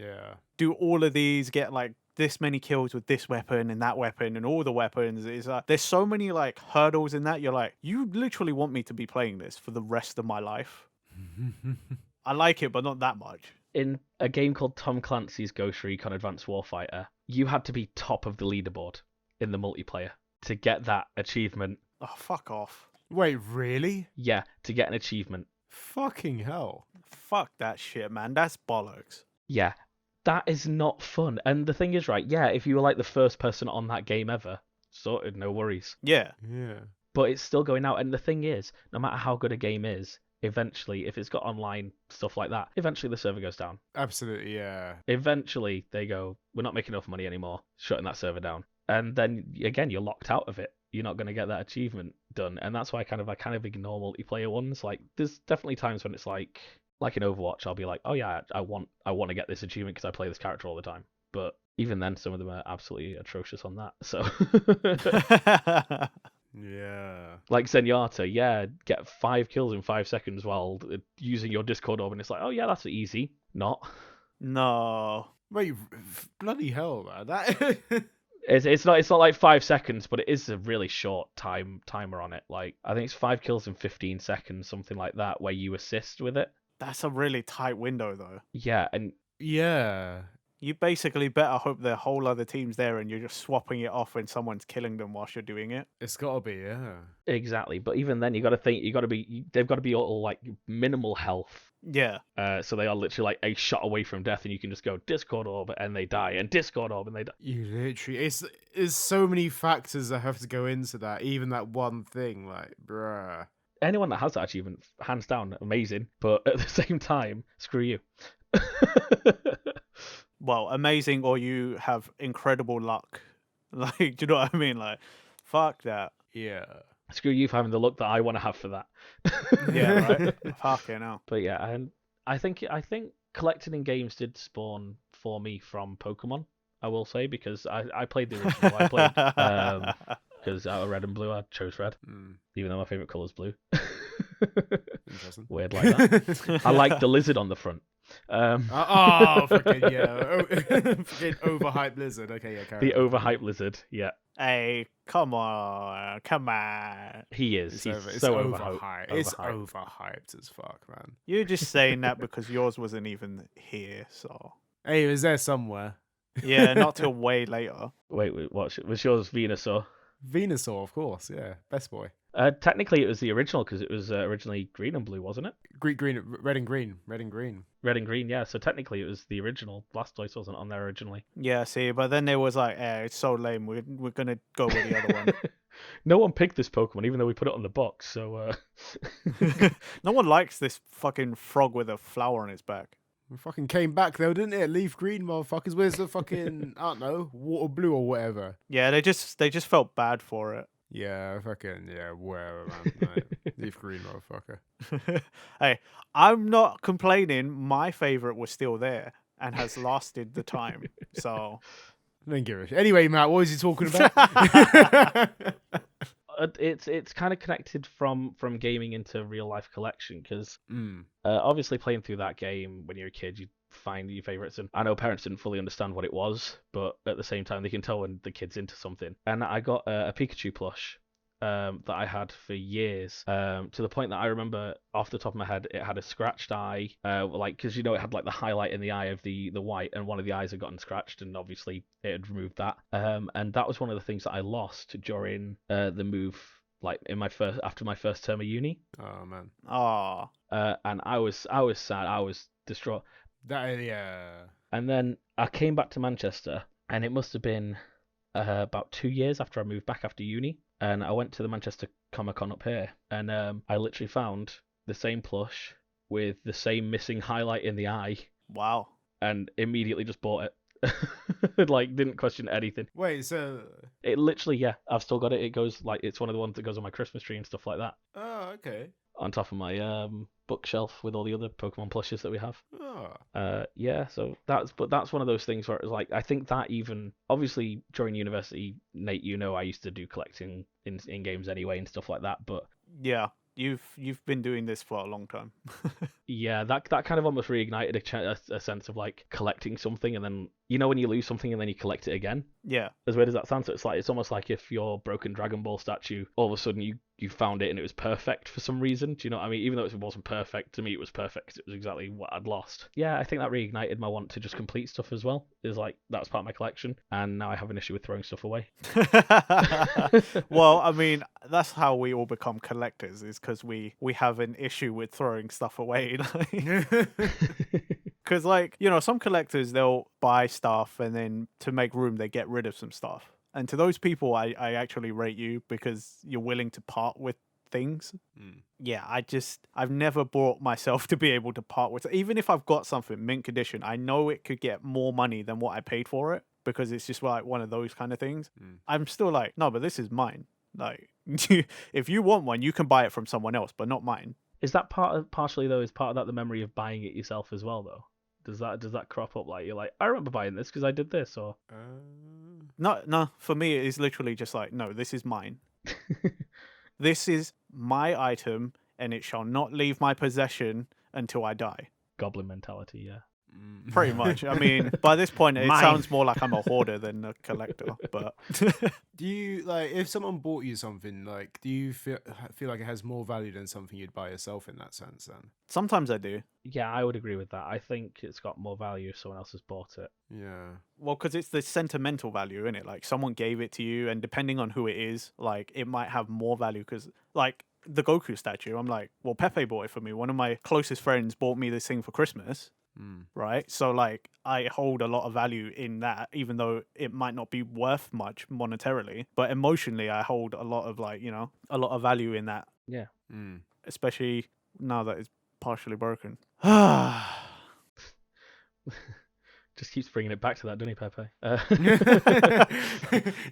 Speaker 1: do all of these, get like this many kills with this weapon and that weapon and all the weapons. Is there's so many like hurdles in that. You're like, you literally want me to be playing this for the rest of my life. I like it, but not that much.
Speaker 2: In a game called Tom Clancy's Ghost Recon Advanced Warfighter, you had to be top of the leaderboard in the multiplayer to get that achievement.
Speaker 1: Oh, fuck off.
Speaker 3: Wait, really?
Speaker 2: Yeah, to get an achievement.
Speaker 3: Fucking hell.
Speaker 1: Fuck that shit, man. That's bollocks.
Speaker 2: Yeah, that is not fun. And the thing is, right, yeah, if you were like the first person on that game ever, sorted, no worries.
Speaker 1: Yeah.
Speaker 2: But it's still going out. And the thing is, no matter how good a game is, eventually, if it's got online stuff like that, eventually the server goes down.
Speaker 3: Absolutely, yeah.
Speaker 2: Eventually, they go, we're not making enough money anymore, shutting that server down. And then, again, you're locked out of it. you're not going to get that achievement done. And that's why I kind of ignore multiplayer ones. Like, there's definitely times when it's like in Overwatch, I'll be like, oh yeah, I want to get this achievement because I play this character all the time. But even then, some of them are absolutely atrocious on that. So,
Speaker 3: Yeah.
Speaker 2: like Zenyatta, yeah, get 5 kills in 5 seconds while using your Discord orb, and it's like, oh yeah, that's easy. Not.
Speaker 1: No.
Speaker 3: Wait, bloody hell, man. That.
Speaker 2: It's not like 5 seconds, but it is a really short timer on it. Like, I think it's 5 kills in 15 seconds, something like that, where you assist with it.
Speaker 1: That's a really tight window, though.
Speaker 2: Yeah, and
Speaker 3: Yeah.
Speaker 1: You basically better hope the whole other team's there and you're just swapping it off when someone's killing them whilst you're doing it.
Speaker 3: It's gotta be, yeah.
Speaker 2: exactly. But even then, you got to think they've got to be all like minimal health.
Speaker 1: Yeah.
Speaker 2: So they are literally like a shot away from death, and you can just go Discord orb and they die, and Discord orb and they die.
Speaker 3: You literally, it's so many factors that have to go into that. Even that one thing, like, bruh.
Speaker 2: Anyone that has that achievement, hands down, amazing. But at the same time, screw you.
Speaker 1: Well, amazing, or you have incredible luck. Like, do you know what I mean? Like, fuck that.
Speaker 3: Yeah.
Speaker 2: Screw you for having the luck that I want to have for that.
Speaker 1: Yeah, right. Fucking hell.
Speaker 2: But yeah, and I think collecting in games did spawn for me from Pokemon. I will say, because I played the original. I played because out of Red and Blue, I chose Red, even though my favorite color is blue.
Speaker 3: Interesting.
Speaker 2: Weird like that. I like the lizard on the front.
Speaker 3: Fucking yeah. Fucking overhyped lizard. Okay, yeah,
Speaker 2: the overhyped lizard, yeah.
Speaker 1: Hey, come on.
Speaker 2: He is.
Speaker 3: It's
Speaker 2: He's
Speaker 3: so
Speaker 2: overhyped.
Speaker 3: overhyped. It's overhyped as fuck, man.
Speaker 1: You're just saying that because yours wasn't even here, so.
Speaker 3: Hey, it was there somewhere.
Speaker 1: Yeah, not till way later.
Speaker 2: Wait, what was yours? Venusaur?
Speaker 3: Venusaur, of course. Yeah, best boy.
Speaker 2: Technically, it was the original because it was originally green and blue, wasn't it?
Speaker 3: Red and green.
Speaker 2: Red and green, yeah. So technically, it was the original. Blastoise wasn't on there originally.
Speaker 1: Yeah, see, but then there was like, it's so lame. We're gonna go with the other one.
Speaker 2: No one picked this Pokemon, even though we put it on the box. So
Speaker 1: No one likes this fucking frog with a flower on its back.
Speaker 3: We fucking came back though, didn't it? Leaf green, motherfuckers. Where's the fucking I don't know, water blue or whatever?
Speaker 1: Yeah, they just felt bad for it.
Speaker 3: Yeah, fucking yeah, whatever, man. Right. Leaf green, motherfucker.
Speaker 1: Hey, I'm not complaining. My favorite was still there and has lasted the time. So
Speaker 3: I don't give a shit. Anyway, Matt, what was he talking about?
Speaker 2: it's kind of connected from gaming into real life collection because obviously playing through that game when you're a kid, you find your favorites, and I know parents didn't fully understand what it was, but at the same time they can tell when the kid's into something. And I got a Pikachu plush that I had for years, to the point that I remember off the top of my head it had a scratched eye, like because it had like the highlight in the eye of the white, and one of the eyes had gotten scratched, and obviously it had removed that, and that was one of the things that I lost during the move, like after my first term of uni.
Speaker 3: Oh man.
Speaker 1: Oh.
Speaker 2: And I was sad. I was distraught.
Speaker 3: Yeah.
Speaker 2: And then I came back to Manchester, and it must have been about 2 years after I moved back after uni, and I went to the Manchester Comic Con up here, and I literally found the same plush with the same missing highlight in the eye.
Speaker 1: Wow.
Speaker 2: And immediately just bought it. Like, didn't question anything.
Speaker 3: Wait, so
Speaker 2: it literally, yeah, I've still got it. It goes like, it's one of the ones that goes on my Christmas tree and stuff like that.
Speaker 3: Oh, okay.
Speaker 2: On top of my bookshelf with all the other Pokemon plushes that we have.
Speaker 3: Oh.
Speaker 2: Yeah, so that's one of those things where it's like, I think that even obviously during university, Nate, I used to do collecting in games anyway and stuff like that, but
Speaker 1: yeah, you've been doing this for a long time.
Speaker 2: Yeah, that kind of almost reignited a sense of like collecting something, and then when you lose something and then you collect it again.
Speaker 1: Yeah.
Speaker 2: As weird as that sounds, so it's almost like if your broken Dragon Ball statue, all of a sudden you found it and it was perfect for some reason. Do you know what I mean? Even though it wasn't perfect, to me it was perfect because it was exactly what I'd lost. Yeah, I think that reignited my want to just complete stuff as well. Is like, that's part of my collection, and now I have an issue with throwing stuff away.
Speaker 1: Well, I mean, that's how we all become collectors, is because we have an issue with throwing stuff away. Because, like, some collectors, they'll buy stuff and then to make room, they get rid of some stuff. And to those people, I actually rate you because you're willing to part with things. Yeah, I've never brought myself to be able to part with it. Even if I've got something mint condition, I know it could get more money than what I paid for it because it's just like one of those kind of things. I'm still like, no, but this is mine. Like, if you want one, you can buy it from someone else, but not mine.
Speaker 2: Is that partially though? Is part of that the memory of buying it yourself as well though? Does that crop up like you're like I remember buying this because I did this or?
Speaker 1: No, for me, it is literally just like, no, this is mine. This is my item, and it shall not leave my possession until I die.
Speaker 2: Goblin mentality, yeah.
Speaker 1: Pretty much. I mean, by this point, it
Speaker 3: Mine.
Speaker 1: sounds more like I'm a hoarder than a collector. But
Speaker 3: Do you like if someone bought you something? Like, do you feel like it has more value than something you'd buy yourself in that sense? Then,
Speaker 1: sometimes I do.
Speaker 2: Yeah, I would agree with that. I think it's got more value if someone else has bought it.
Speaker 3: yeah.
Speaker 1: Well, because it's the sentimental value in it. Like, someone gave it to you, and depending on who it is, like, it might have more value. Because, like, the Goku statue, I'm like, well, Pepe bought it for me. One of my closest friends bought me this thing for Christmas. Right, so like I hold a lot of value in that, even though it might not be worth much monetarily, but emotionally I hold a lot of like, a lot of value in that,
Speaker 2: Yeah.
Speaker 1: especially now that it's partially broken.
Speaker 2: Just keeps bringing it back to that, doesn't he, Pepe?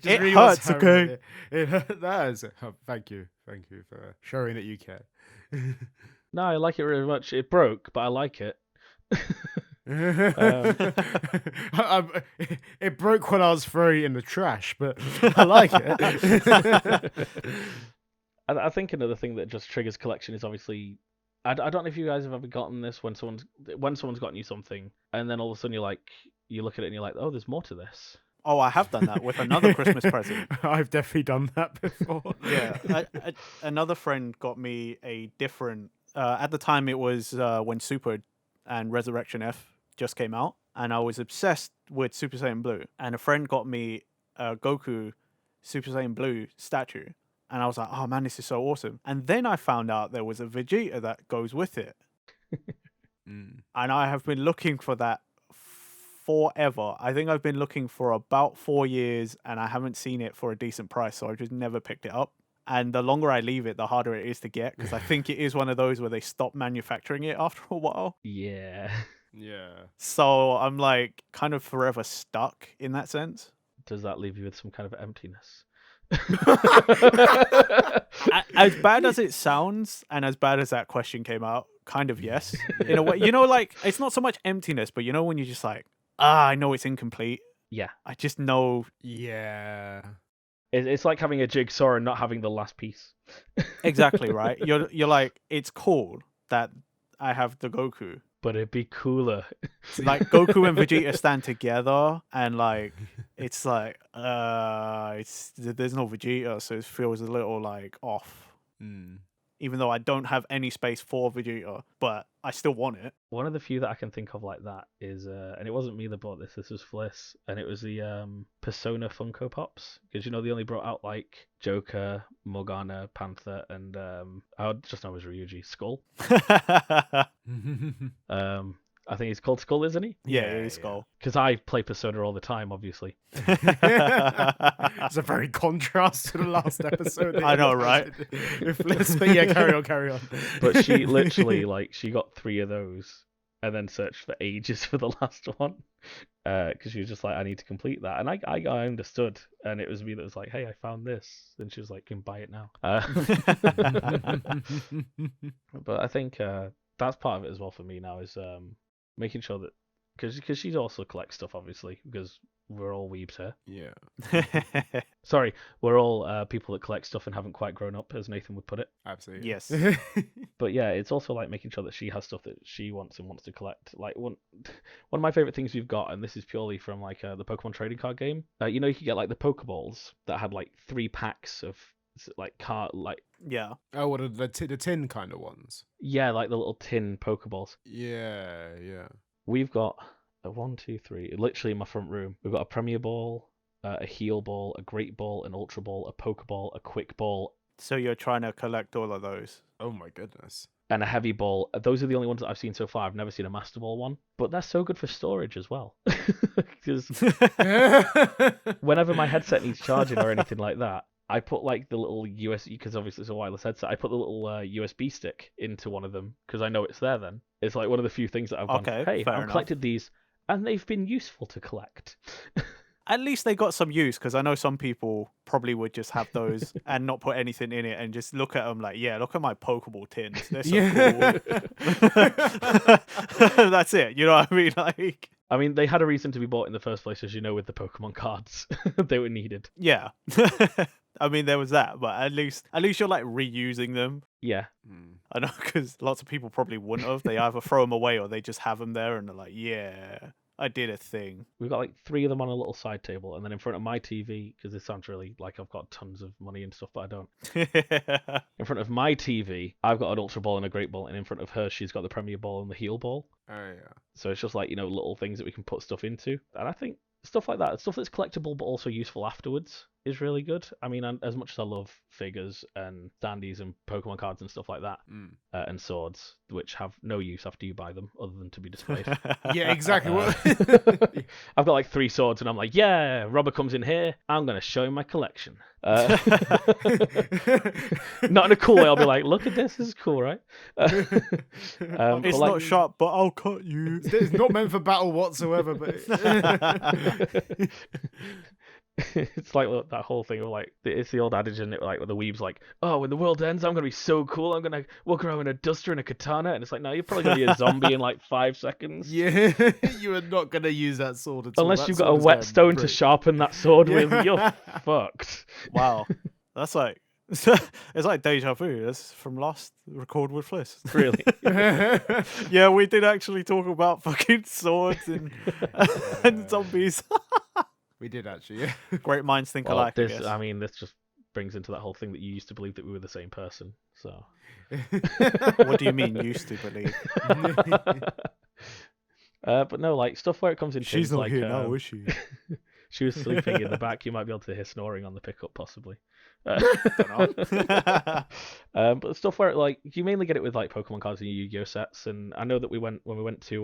Speaker 1: It hurts, okay?
Speaker 3: It does. Oh, thank you for showing that you care.
Speaker 2: No, I like it really much. It broke, but I like it.
Speaker 3: It broke when I was throwing it in the trash, but I like it.
Speaker 2: I think another thing that just triggers collection is obviously I don't know if you guys have ever gotten this when someone's gotten you something and then all of a sudden you look at it and you're like, oh, there's more to this.
Speaker 1: Oh, I have done that with another Christmas present.
Speaker 3: I've definitely done that before.
Speaker 1: Yeah, another friend got me a different. At the time, it was when Super and Resurrection F just came out, and I was obsessed with Super Saiyan Blue. And a friend got me a Goku Super Saiyan Blue statue, and I was like, "Oh man, this is so awesome!" And then I found out there was a Vegeta that goes with it, and I have been looking for that forever. I think I've been looking for about 4 years, and I haven't seen it for a decent price, so I just never picked it up. And the longer I leave it, the harder it is to get, because I think it is one of those where they stop manufacturing it after a while.
Speaker 2: Yeah.
Speaker 3: Yeah.
Speaker 1: So I'm like kind of forever stuck in that sense.
Speaker 2: Does that leave you with some kind of emptiness?
Speaker 1: As bad as it sounds, and as bad as that question came out, kind of yes. In a way, like, it's not so much emptiness, but when you're just like, I know it's incomplete.
Speaker 2: Yeah.
Speaker 1: I just know.
Speaker 3: Yeah.
Speaker 2: It's like having a jigsaw and not having the last piece.
Speaker 1: Exactly, right? You're like, it's cool that I have the Goku.
Speaker 2: But it'd be cooler.
Speaker 1: Like, Goku and Vegeta stand together, and like, it's like, there's no Vegeta, so it feels a little like off. Even though I don't have any space for Vegeta, but I still want it.
Speaker 2: One of the few that I can think of like that is, and it wasn't me that bought this. This was Fliss, and it was the Persona Funko Pops, because they only brought out like Joker, Morgana, Panther, and I just know it was Ryuji Skull. I think he's called Skull, isn't he?
Speaker 1: Yeah, it is Skull.
Speaker 2: Because I play Persona all the time, obviously.
Speaker 3: It's a very contrast to the last episode.
Speaker 1: I know, right?
Speaker 3: But yeah, carry on.
Speaker 2: But she literally, she got 3 of those and then searched for ages for the last one. Because she was just like, I need to complete that. And I understood. And it was me that was like, hey, I found this. And she was like, you can buy it now. But I think that's part of it as well for me now is making sure that, because she also collects stuff, obviously, because we're all weebs here.
Speaker 3: Yeah.
Speaker 2: Sorry, we're all people that collect stuff and haven't quite grown up, as Nathan would put it.
Speaker 3: Absolutely.
Speaker 1: Yes.
Speaker 2: But yeah, it's also like making sure that she has stuff that she wants and wants to collect. Like one of my favorite things we've got, and this is purely from like the Pokemon trading card game. You could get like the Pokeballs that had like 3 packs of like card
Speaker 1: yeah.
Speaker 3: Oh, what are the tin kind of ones?
Speaker 2: Yeah, like the little tin Pokeballs.
Speaker 3: Yeah.
Speaker 2: We've got a 1, 2, 3. Literally in my front room, we've got a Premier Ball, a Heal Ball, a Great Ball, an Ultra Ball, a Pokeball, a Quick Ball.
Speaker 1: So you're trying to collect all of those?
Speaker 3: Oh my goodness.
Speaker 2: And a Heavy Ball. Those are the only ones that I've seen so far. I've never seen a Master Ball one, but they're so good for storage as well. Because whenever my headset needs charging or anything like that, I put like the little USB, because obviously it's a wireless headset, I put the little USB stick into one of them because I know it's there then. It's like one of the few things that I've gone, hey, I've collected these and they've been useful to collect.
Speaker 1: At least they got some use, because I know some people probably would just have those and not put anything in it and just look at them like, yeah, look at my Pokeball tins. They're so cool. That's it. You know what I mean? Like,
Speaker 2: I mean, they had a reason to be bought in the first place, as you know, with the Pokemon cards. They were needed.
Speaker 1: yeah. I mean, there was that, but at least you're like reusing them.
Speaker 2: Yeah.
Speaker 1: I know, because lots of people probably wouldn't have. They either throw them away or they just have them there and they're like, yeah, I did a thing.
Speaker 2: We've got like 3 of them on a little side table, and then in front of my TV, because this sounds really like I've got tons of money and stuff, but I don't. In front of my TV, I've got an Ultra Ball and a Great Ball, and in front of her, she's got the Premier Ball and the Heal Ball.
Speaker 3: Oh yeah.
Speaker 2: So it's just like, little things that we can put stuff into. And I think stuff like that, stuff that's collectible but also useful afterwards, is really good. I mean, as much as I love figures and standees and Pokemon cards and stuff like that, and swords, which have no use after you buy them other than to be displayed.
Speaker 3: Yeah, exactly.
Speaker 2: I've got like 3 swords, and I'm like, yeah, Robert comes in here, I'm going to show him my collection. Not in a cool way, I'll be like, look at this is cool, right?
Speaker 1: It's not sharp, but I'll cut you.
Speaker 3: It's not meant for battle whatsoever, but
Speaker 2: it's like that whole thing of like, it's the old adage, and it like where the weeb's like, oh, when the world ends, I'm gonna be so cool, I'm gonna walk around with a duster and a katana, and it's like, no, you're probably gonna be a zombie in like 5 seconds.
Speaker 3: Yeah, you are not gonna use that sword at all.
Speaker 2: Unless you've got a whetstone to sharpen that sword with, you're fucked.
Speaker 1: Wow, that's like it's like deja vu. That's from last record with Fliss.
Speaker 2: Really?
Speaker 1: Yeah, we did actually talk about fucking swords and zombies.
Speaker 3: We did actually, yeah.
Speaker 1: Great minds think alike. I guess.
Speaker 2: I mean, this just brings into that whole thing that you used to believe that we were the same person. So,
Speaker 1: what do you mean used to believe?
Speaker 2: But no, like stuff where it comes in.
Speaker 1: She's not
Speaker 2: like,
Speaker 1: here now, is she?
Speaker 2: She was sleeping in the back. You might be able to hear snoring on the pickup, possibly. But stuff where like you mainly get it with like Pokemon cards and Yu-Gi-Oh sets, and I know that when we went to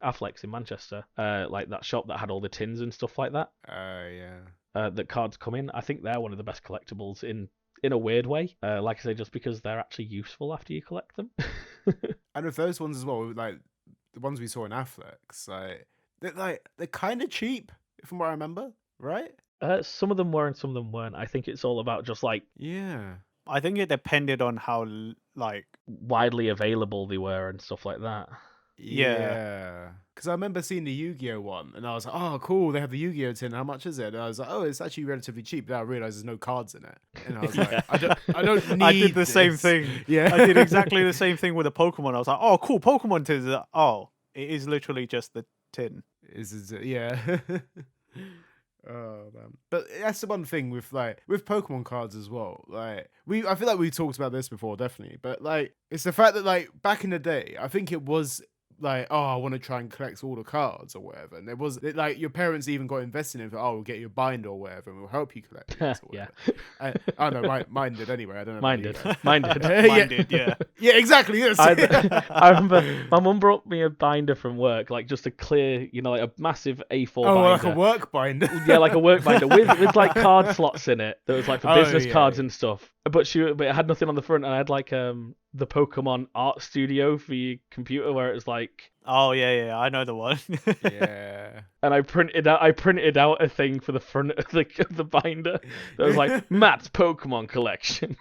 Speaker 2: Affleck's in Manchester, like that shop that had all the tins and stuff like that.
Speaker 3: Yeah.
Speaker 2: That cards come in. I think they're one of the best collectibles in a weird way. Like I say, just because they're actually useful after you collect them.
Speaker 3: And with those ones as well, like the ones we saw in Affleck's, they're kind of cheap, from what I remember, right?
Speaker 2: Some of them were and some of them weren't. I think it's all about just like,
Speaker 3: yeah,
Speaker 1: I think it depended on how like
Speaker 2: widely available they were and stuff like that.
Speaker 3: Yeah. Because I remember seeing the Yu-Gi-Oh one, and I was like, oh, cool, they have the Yu-Gi-Oh tin. How much is it? And I was like, oh, it's actually relatively cheap. Then I realized there's no cards in it. And I was like, I don't need
Speaker 1: I did the same
Speaker 3: this.
Speaker 1: thing.
Speaker 3: Yeah.
Speaker 1: I did exactly the same thing with a Pokemon. I was like, oh, cool, Pokemon tins. Oh, it is literally just the tin.
Speaker 3: Yeah. Oh man, but that's the one thing with Pokemon cards as well. Like I feel like we talked about this before, definitely. But like, it's the fact that like back in the day, I think it was like, oh, I want to try and collect all the cards or whatever, and it was like your parents even got invested in it. Oh, we'll get you a binder or whatever, and we'll help you collect it.
Speaker 2: Yeah.
Speaker 3: I don't know, mine did anyway. I don't know.
Speaker 2: Mine did.
Speaker 1: Mine did, yeah.
Speaker 3: Yeah, exactly. Yes.
Speaker 2: I remember my mum brought me a binder from work, like just a clear, like a massive A4 binder.
Speaker 3: Oh, like a work binder.
Speaker 2: Yeah, like a work binder with like card slots in it. That was like for business cards and stuff. But it had nothing on the front, and I had like the Pokemon art studio for your computer where it was like,
Speaker 1: oh yeah, I know the one.
Speaker 3: Yeah.
Speaker 2: And I printed out a thing for the front of the binder that was like Matt's Pokemon collection.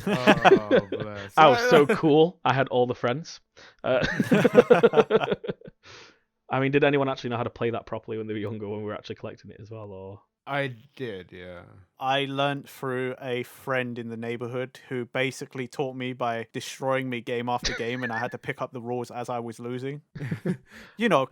Speaker 3: Oh, bless.
Speaker 2: I was so cool. I had all the friends. I mean, did anyone actually know how to play that properly when they were younger, when we were actually collecting it as well, or?
Speaker 3: I did, yeah.
Speaker 1: I learnt through a friend in the neighborhood who basically taught me by destroying me game after game, and I had to pick up the rules as I was losing.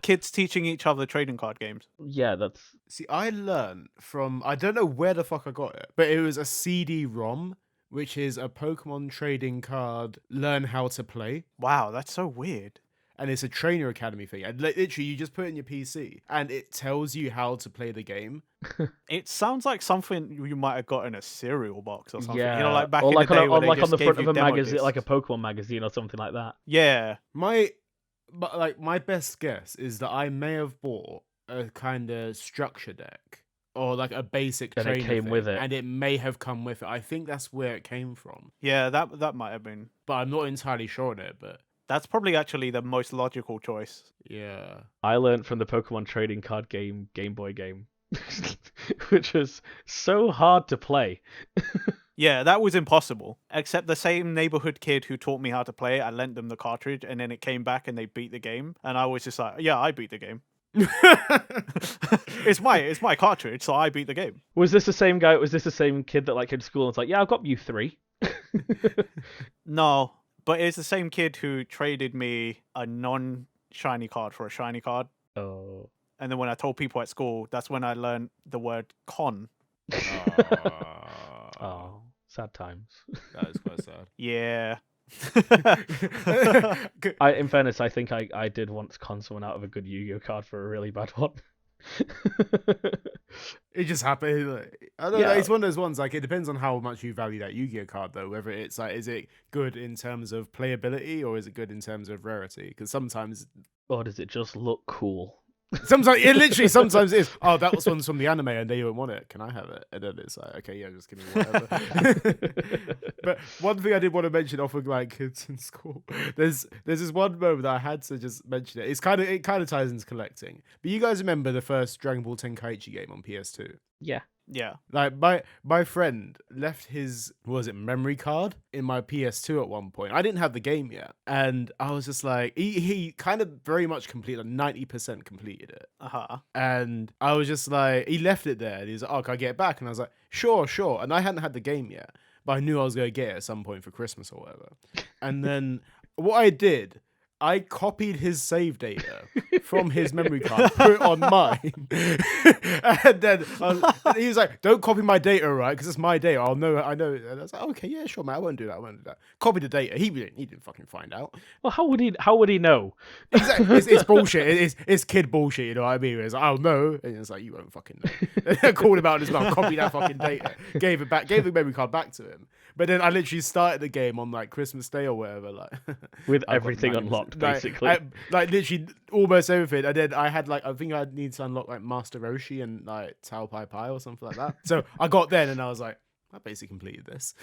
Speaker 1: Kids teaching each other trading card games.
Speaker 2: Yeah, that's...
Speaker 3: See, I learned from... I don't know where the fuck I got it, but it was a CD-ROM, which is a Pokemon trading card learn how to play.
Speaker 1: Wow, that's so weird.
Speaker 3: And it's a trainer academy thing. And literally, you just put it in your PC, and it tells you how to play the game.
Speaker 1: It sounds like something you might have got in a cereal box or something.
Speaker 2: Yeah,
Speaker 1: like back
Speaker 2: or
Speaker 1: in
Speaker 2: like
Speaker 1: the day,
Speaker 2: on
Speaker 1: like
Speaker 2: the front of a magazine,
Speaker 1: discs.
Speaker 2: like a Pokemon magazine or something like that.
Speaker 1: Yeah.
Speaker 3: My best guess is that I may have bought a kind of structure deck or like a basic
Speaker 2: And
Speaker 3: trainer
Speaker 2: it came
Speaker 3: thing,
Speaker 2: with it.
Speaker 3: and it may have come with it. I think that's where it came from,
Speaker 1: Yeah, that might have been.
Speaker 3: but I'm not entirely sure on it. But
Speaker 1: That's probably actually the most logical choice.
Speaker 3: yeah,
Speaker 2: I learned from the Pokemon trading card Game Boy game, which was so hard to play.
Speaker 1: Yeah, that was impossible. Except the same neighborhood kid who taught me how to play it, I lent them the cartridge, and then it came back and they beat the game, and I was just like, yeah, I beat the game. It's my cartridge, so I beat the game.
Speaker 2: Was this the same guy? Was this the same kid that like came to school and was like, yeah, I've got you 3?
Speaker 1: No, but it's the same kid who traded me a non-shiny card for a shiny card.
Speaker 2: Oh.
Speaker 1: And then when I told people at school, that's when I learned the word con.
Speaker 2: Oh, sad times.
Speaker 3: That is quite sad.
Speaker 1: Yeah.
Speaker 2: In fairness, I think I did once con someone out of a good Yu-Gi-Oh card for a really bad one.
Speaker 3: It just happened. I don't know. It's one of those ones. Like, it depends on how much you value that Yu-Gi-Oh card, though. Whether it's like, is it good in terms of playability or is it good in terms of rarity? Because sometimes,
Speaker 2: or does it just look cool?
Speaker 3: sometimes it literally sometimes is. Oh, that was one's from the anime, and they don't want it. Can I have it? And then it's like, okay, yeah, just give me whatever. But one thing I did want to mention off of like kids in school, there's this one moment that I had to just mention it. It kind of ties into collecting. But you guys remember the first Dragon Ball Tenkaichi game on PS2?
Speaker 2: Yeah.
Speaker 1: Yeah.
Speaker 3: Like my friend left his memory card in my PS2 at one point. I didn't have the game yet, and I was just like, he kind of very much completed, like 90% completed it. And I was just like, he left it there. And he was like, oh, can I get it back? And I was like, sure. And I hadn't had the game yet, but I knew I was going to get it at some point for Christmas or whatever. And then what I did, I copied his save data from his memory card, put it on mine. And then he was like, don't copy my data, right? Because it's my data. I know. And I was like, okay, yeah, sure, man. I won't do that. Copy the data. He didn't fucking find out.
Speaker 2: Well, how would he know?
Speaker 3: Exactly. It's bullshit. It's kid bullshit, you know what I mean? It's like, I'll know. And it's like, you won't fucking know. I called him out as well, copied that fucking data, gave the memory card back to him. But then I literally started the game on like Christmas Day or whatever, like
Speaker 2: with everything unlocked, basically.
Speaker 3: Like literally almost everything. And then I had like, I think I need to unlock like Master Roshi and like Tao Pai Pai or something like that. So I got then and I was like, I basically completed this.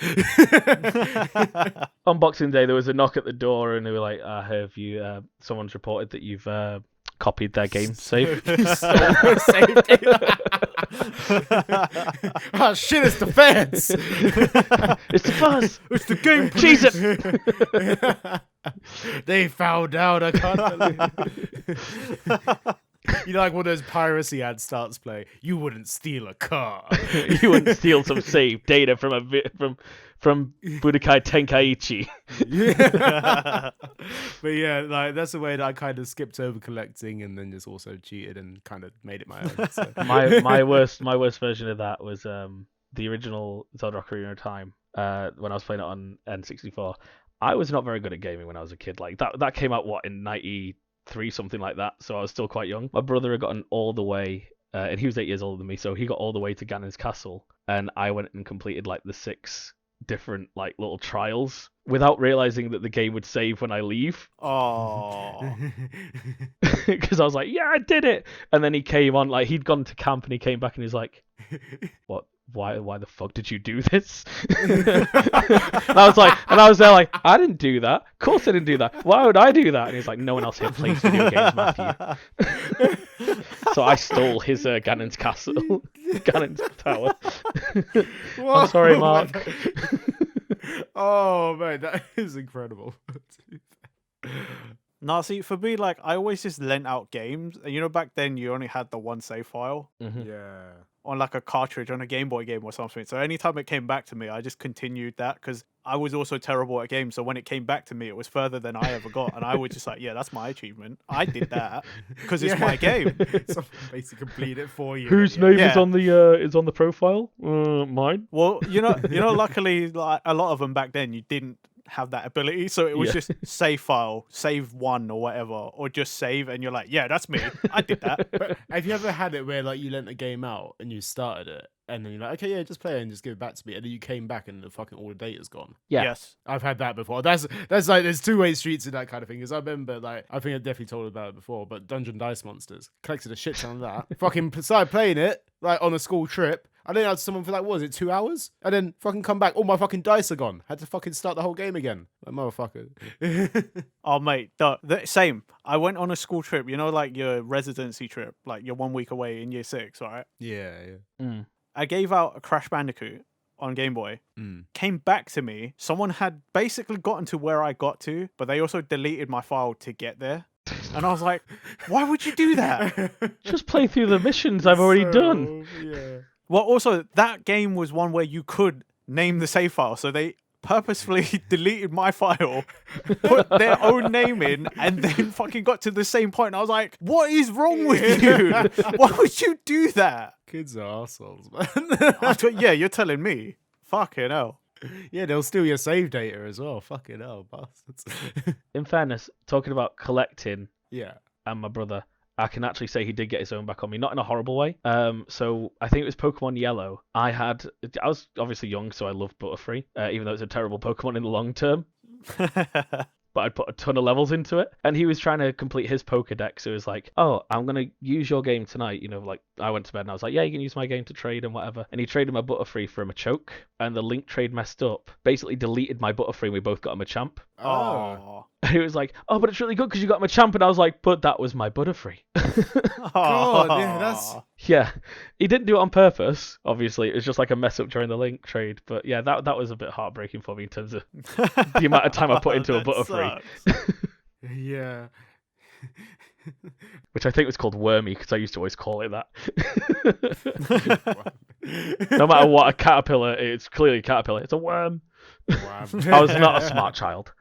Speaker 2: Unboxing day, there was a knock at the door and they were like, have you, someone's reported that you've copied their game save.
Speaker 3: Oh shit, it's the fans.
Speaker 2: It's the fuzz.
Speaker 3: It's the game.
Speaker 2: Jesus.
Speaker 3: They found out. I can't believe. You know, like when those piracy ads starts playing, you wouldn't steal a car.
Speaker 2: You wouldn't steal some save data from Budokai Tenkaichi.
Speaker 3: Yeah. But yeah, like that's the way that I kind of skipped over collecting and then just also cheated and kind of made it my own. So.
Speaker 2: my worst version of that was the original Zelda Ocarina of Time when I was playing it on N64. I was not very good at gaming when I was a kid. Like that came out in 93, something like that. So I was still quite young. My brother had gotten all the way, and he was 8 years older than me, so he got all the way to Ganon's castle, and I went and completed like the 6 different like little trials without realizing that the game would save when I leave.
Speaker 1: Oh.
Speaker 2: Because I was like, yeah, I did it. And then he came on, like he'd gone to camp and he came back and he's like, what? Why the fuck did you do this? And I was there like, I didn't do that. Of course I didn't do that. Why would I do that? And he's like, no one else here plays video games, Matthew. So I stole his Ganon's castle, Ganon's tower. I'm sorry, Mark.
Speaker 3: Oh man, that is incredible.
Speaker 1: Nah, see, for me, like, I always just lent out games. And, you know, back then, you only had the one save file
Speaker 3: Yeah.
Speaker 1: on, like, a cartridge on a Game Boy game or something. So anytime it came back to me, I just continued that because I was also terrible at games. So when it came back to me, it was further than I ever got. And I was just like, yeah, that's my achievement. I did that because it's my game.
Speaker 3: So basically complete it for you.
Speaker 2: Whose name is on the profile? Mine.
Speaker 1: Well, you know, luckily, like, a lot of them back then, you didn't have that ability, so it was just save file, save one or whatever, or just save, and you're like, yeah, that's me. I did that.
Speaker 3: But have you ever had it where like you lent a game out and you started it, and then you're like, okay, yeah, just play it and just give it back to me, and then you came back and the fucking all the data's gone?
Speaker 2: Yeah.
Speaker 1: Yes.
Speaker 3: I've had that before. That's like there's two-way streets in that kind of thing. Because I remember, like, I think I definitely told about it before, but Dungeon Dice Monsters collected a shit ton of that. Fucking started playing it like on a school trip. I didn't have someone for like, what was it, 2 hours? And then fucking come back, all my fucking dice are gone. Had to fucking start the whole game again. Like, motherfucker.
Speaker 1: Oh, mate, same. I went on a school trip, you know, like your residency trip, like you're 1 week away in year 6, right?
Speaker 3: Yeah.
Speaker 1: I gave out a Crash Bandicoot on Game Boy. Came back to me. Someone had basically gotten to where I got to, but they also deleted my file to get there. And I was like, why would you do that?
Speaker 2: Just play through the missions I've already done.
Speaker 3: Yeah.
Speaker 1: Well, also, that game was one where you could name the save file, so they purposefully deleted my file, put their own name in, and then fucking got to the same point. And I was like, what is wrong with you? Why would you do that?
Speaker 3: Kids are assholes, man.
Speaker 1: Yeah, you're telling me. Fucking hell.
Speaker 3: Yeah, they'll steal your save data as well. Fucking hell, bastards.
Speaker 2: In fairness, talking about collecting
Speaker 3: Yeah.
Speaker 2: and my brother, I can actually say he did get his own back on me, not in a horrible way. So I think it was Pokemon Yellow. I was obviously young, so I loved Butterfree, even though it's a terrible Pokemon in the long term. But I'd put a ton of levels into it. And he was trying to complete his Pokedex. So it was like, oh, I'm going to use your game tonight. You know, like I went to bed and I was like, yeah, you can use my game to trade and whatever. And he traded my Butterfree for a Machoke. And the link trade messed up. Basically deleted my Butterfree and we both got a Machamp.
Speaker 1: Oh.
Speaker 2: And he was like, oh, but it's really good because you got Machamp. And I was like, but that was my Butterfree.
Speaker 3: God, yeah, that's...
Speaker 2: Yeah, he didn't do it on purpose, obviously. It was just like a mess up during the link trade. But yeah, that was a bit heartbreaking for me in terms of the amount of time I put into a Butterfree.
Speaker 3: Yeah.
Speaker 2: Which I think was called Wormy, because I used to always call it that. No matter what, a caterpillar, it's clearly a caterpillar. It's a worm.
Speaker 3: Wow.
Speaker 2: I was not a smart child.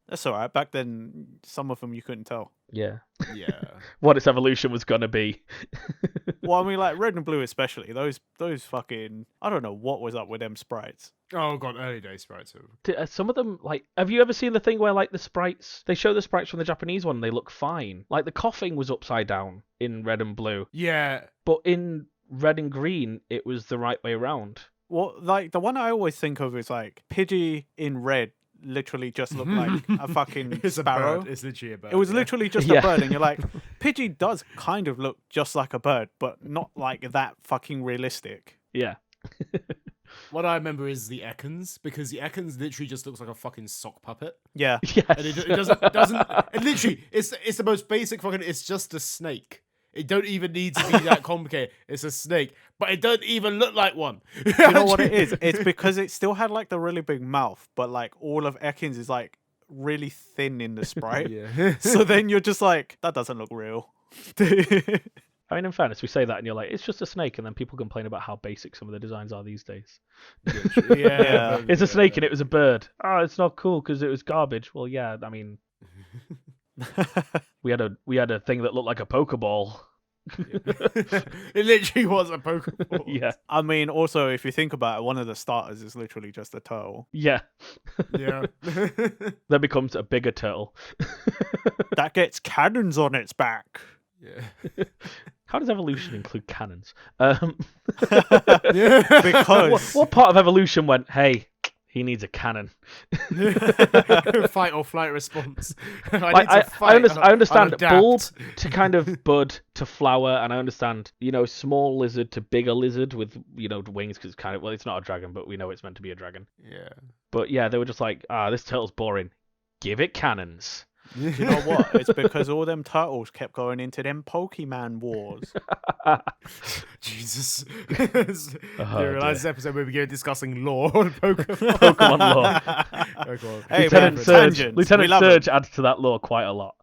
Speaker 1: That's all right. Back then, some of them you couldn't tell.
Speaker 2: Yeah.
Speaker 3: Yeah.
Speaker 2: What its evolution was going to be.
Speaker 1: Well, I mean, like Red and Blue especially. Those fucking... I don't know what was up with them sprites.
Speaker 3: Oh, God, early day sprites.
Speaker 2: Some of them, like... Have you ever seen the thing where, like, the sprites... They show the sprites from the Japanese one and they look fine. Like, the coughing was upside down in Red and Blue.
Speaker 3: Yeah.
Speaker 2: But in Red and Green, it was the right way around.
Speaker 1: Well, like, the one I always think of is, like, Pidgey in Red literally just looked like a fucking
Speaker 3: It's
Speaker 1: sparrow.
Speaker 3: a bird. It's literally a bird.
Speaker 1: It was literally just a bird, and you're like, Pidgey does kind of look just like a bird, but not like that fucking realistic.
Speaker 2: Yeah.
Speaker 3: What I remember is the Ekans, because the Ekans literally just looks like a fucking sock puppet.
Speaker 1: Yeah.
Speaker 2: Yes.
Speaker 3: And it doesn't, it literally, it's the most basic fucking, it's just a snake. It don't even need to be that complicated. It's a snake, but it don't even look like one.
Speaker 1: You know what it is? It's because it still had like the really big mouth, but like all of Ekans is like really thin in the sprite.
Speaker 3: Yeah.
Speaker 1: So then you're just like, that doesn't look real.
Speaker 2: I mean, in fairness, we say that and you're like, it's just a snake, and then people complain about how basic some of the designs are these days.
Speaker 1: Yeah.
Speaker 2: It's a snake and it was a bird. Oh, it's not cool because it was garbage. Well, yeah, I mean... We had a thing that looked like a Pokeball.
Speaker 3: It literally was a Pokeball.
Speaker 2: Yeah.
Speaker 1: I mean, also, if you think about it, one of the starters is literally just a turtle.
Speaker 2: Yeah.
Speaker 3: Yeah.
Speaker 2: That becomes a bigger turtle.
Speaker 1: That gets cannons on its back.
Speaker 3: Yeah.
Speaker 2: How does evolution include cannons?
Speaker 1: Because
Speaker 2: What part of evolution went, hey, he needs a cannon?
Speaker 3: Fight or flight response.
Speaker 2: I understand
Speaker 3: adapt.
Speaker 2: bulb to kind of bud to flower, and I understand, small lizard to bigger lizard with, wings, because it's kind of, well, it's not a dragon, but we know it's meant to be a dragon.
Speaker 3: Yeah.
Speaker 2: But yeah, they were just like, this turtle's boring. Give it cannons.
Speaker 1: Do you know what? It's because all them turtles kept going into them Pokemon wars.
Speaker 3: Jesus. Do you realise this episode we're beginning discussing lore on Pokemon?
Speaker 2: Pokemon lore.
Speaker 3: Pokemon.
Speaker 1: Hey,
Speaker 2: Lieutenant
Speaker 1: man,
Speaker 2: Surge,
Speaker 1: tangents.
Speaker 2: Lieutenant
Speaker 1: We love
Speaker 2: Surge adds to that lore quite a lot.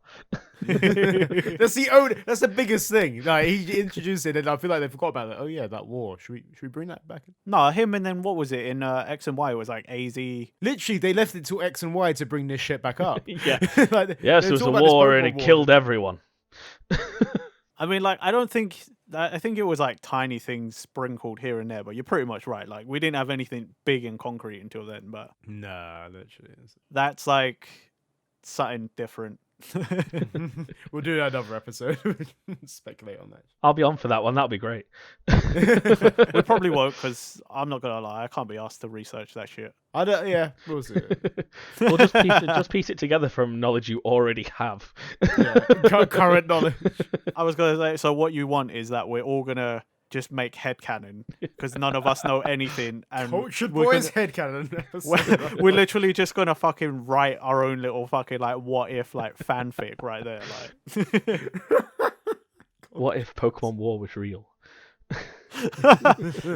Speaker 3: That's the biggest thing. Like, he introduced it, and I feel like they forgot about it. Oh yeah, that war. Should we bring that back?
Speaker 1: No, him, and then what was it in X and Y? It was like AZ.
Speaker 3: Literally, they left it till X and Y to bring this shit back up.
Speaker 2: Yeah.
Speaker 3: Like,
Speaker 2: Yes,
Speaker 3: they
Speaker 2: there was a
Speaker 3: talk about this
Speaker 2: war and
Speaker 3: Pokemon
Speaker 2: it
Speaker 3: war.
Speaker 2: killed everyone.
Speaker 1: I mean, like, I think it was like tiny things sprinkled here and there, but you're pretty much right. Like, we didn't have anything big and concrete until then, but
Speaker 3: Nah, literally.
Speaker 1: that's like something different.
Speaker 3: We'll do another episode. Speculate on that.
Speaker 2: I'll be on for that one. That'll be great.
Speaker 1: We probably won't, because I'm not gonna lie, I can't be asked to research that shit.
Speaker 3: I don't. Yeah, we'll see.
Speaker 2: We'll just piece it together from knowledge you already have.
Speaker 3: Yeah, current knowledge.
Speaker 1: I was gonna say, so what you want is that we're all gonna just make headcanon because none of us know anything. And
Speaker 3: Cultured
Speaker 1: we're
Speaker 3: Boys
Speaker 1: gonna-
Speaker 3: headcanon.
Speaker 1: we're literally just gonna fucking write our own little fucking like what if like fanfic right there. Like,
Speaker 2: What if Pokemon War was real?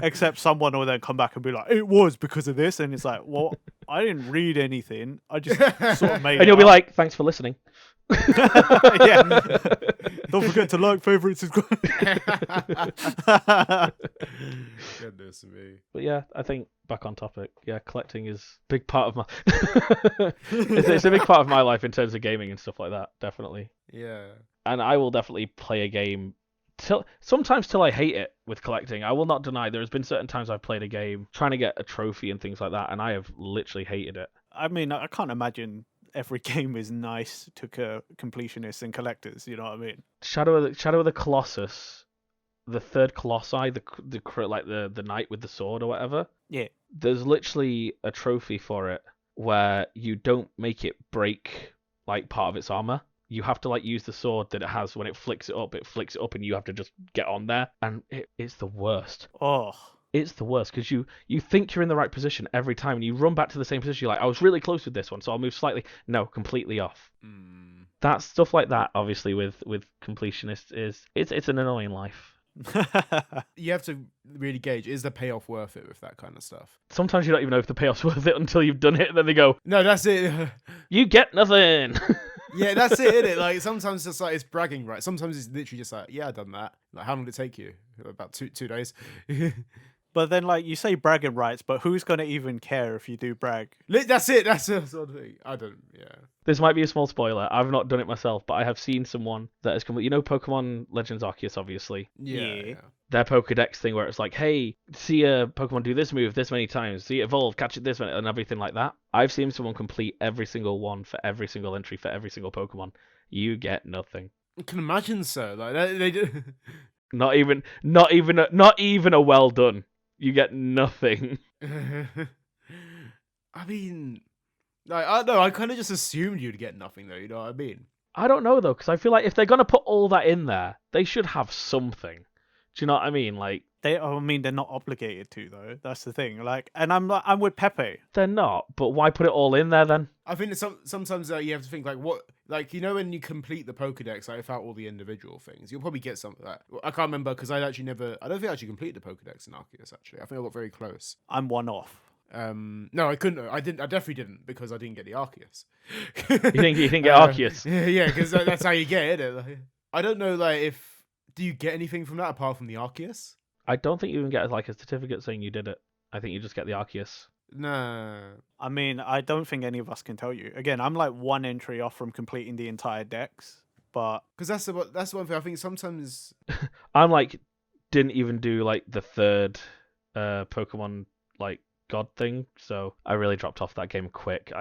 Speaker 1: except someone will then come back and be like, it was because of this, and it's like, well, I didn't read anything. I just sort of made.
Speaker 2: And you'll be like, thanks for listening.
Speaker 1: yeah. Don't forget to like, favorite, subscribe.
Speaker 3: Goodness me.
Speaker 2: But yeah, I think back on topic. Yeah, collecting is a big part of my. It's a big part of my life in terms of gaming and stuff like that. Definitely.
Speaker 3: Yeah.
Speaker 2: And I will definitely play a game sometimes till I hate it with collecting. I will not deny there has been certain times I've played a game trying to get a trophy and things like that, and I have literally hated it.
Speaker 1: I mean, I can't imagine every game is nice to completionists and collectors. You know what I mean?
Speaker 2: Shadow of the Colossus, the third Colossi, the knight with the sword or whatever.
Speaker 1: Yeah.
Speaker 2: There's literally a trophy for it where you don't make it break like part of its armor. You have to like use the sword that it has. When it flicks it up, and you have to just get on there, and it's the worst.
Speaker 1: Oh.
Speaker 2: It's the worst because you think you're in the right position every time, and you run back to the same position. You're like, I was really close with this one, so I'll move slightly. No, completely off. That stuff like that, obviously, with completionists it's an annoying life.
Speaker 3: You have to really gauge, is the payoff worth it with that kind of stuff?
Speaker 2: Sometimes you don't even know if the payoff's worth it until you've done it, and then they go,
Speaker 3: No, that's it.
Speaker 2: you get nothing.
Speaker 3: Yeah, that's it, isn't it? Like, sometimes it's like, it's bragging, right? Sometimes it's literally just like, yeah, I done that. Like, how long did it take you? About two days.
Speaker 1: But then, like, you say bragging rights, but who's gonna even care if you do brag?
Speaker 3: That's it. That's the sort of thing. I don't, yeah.
Speaker 2: This might be a small spoiler. I've not done it myself, but I have seen someone that has come. You know, Pokemon Legends Arceus, obviously.
Speaker 1: Yeah.
Speaker 2: Their Pokedex thing where it's like, hey, see a Pokemon do this move this many times, see it evolve, catch it this many, and everything like that. I've seen someone complete every single one for every single entry for every single Pokemon. You get nothing.
Speaker 3: I can imagine so. Like, they do.
Speaker 2: Not even a well done. You get nothing.
Speaker 3: I mean, like, I don't know. I kind of just assumed you'd get nothing, though. You know what I mean?
Speaker 2: I don't know though, because I feel like if they're gonna put all that in there, they should have something. Do you know what I mean? Like,
Speaker 1: They're not obligated to though. That's the thing. Like, and I'm with Pepe.
Speaker 2: they're not. But why put it all in there then?
Speaker 3: I think sometimes you have to think, like, what, like, you know, when you complete the Pokedex, like, without all the individual things, you'll probably get some of that. I can't remember because I don't think I actually completed the Pokedex in Arceus. Actually, I think I got very close.
Speaker 1: I'm one off.
Speaker 3: No, I couldn't. I definitely didn't because I didn't get the Arceus.
Speaker 2: You didn't get Arceus?
Speaker 3: Yeah, because that's how you get it. Like, I don't know, like, do you get anything from that apart from the Arceus?
Speaker 2: I don't think you even get like a certificate saying you did it. I think you just get the Arceus.
Speaker 3: No.
Speaker 1: I mean, I don't think any of us can tell you. Again, I'm like one entry off from completing the entire dex, but
Speaker 3: Because that's one thing. I think sometimes.
Speaker 2: I'm like, didn't even do like the third Pokemon like God thing, so I really dropped off that game quick.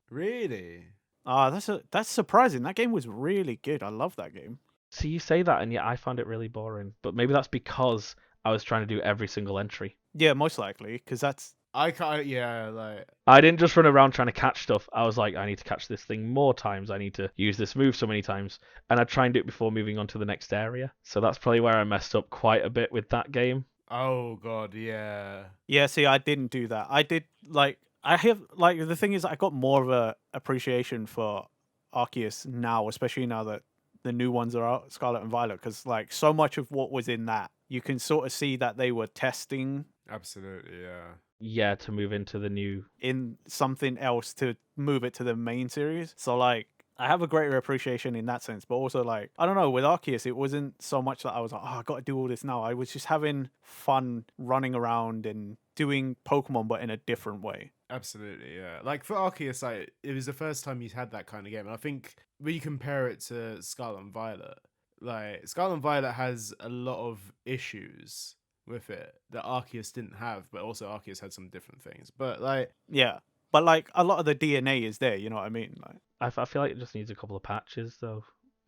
Speaker 3: Really?
Speaker 1: that's surprising. That game was really good. I love that game.
Speaker 2: See, you say that, and yet I found it really boring. But maybe that's because I was trying to do every single entry.
Speaker 1: Yeah, most likely, because that's
Speaker 3: I can't. Yeah, like.
Speaker 2: I didn't just run around trying to catch stuff. I was like, I need to catch this thing more times. I need to use this move so many times. And I'd try and do it before moving on to the next area. So that's probably where I messed up quite a bit with that game.
Speaker 3: Oh god, yeah.
Speaker 1: Yeah, see, I didn't do that. I did I have the thing is I got more of a appreciation for Arceus now, especially now that the new ones are out, Scarlet and Violet, because like so much of what was in that, you can sort of see that they were testing
Speaker 3: Absolutely, yeah.
Speaker 2: Yeah, to move into the new.
Speaker 1: in something else to move it to the main series. So like I have a greater appreciation in that sense, but also like I don't know, with Arceus it wasn't so much that I was like, oh, I got to do all this now. I was just having fun running around and doing Pokemon, but in a different way.
Speaker 3: Absolutely, yeah. Like for Arceus, like it was the first time he's had that kind of game, and I think when you compare it to Scarlet and Violet, like Scarlet and Violet has a lot of issues with it that Arceus didn't have, but also Arceus had some different things. But like,
Speaker 1: Yeah, but like a lot of the DNA is there. You know what I mean? Like,
Speaker 2: I feel like it just needs a couple of patches though,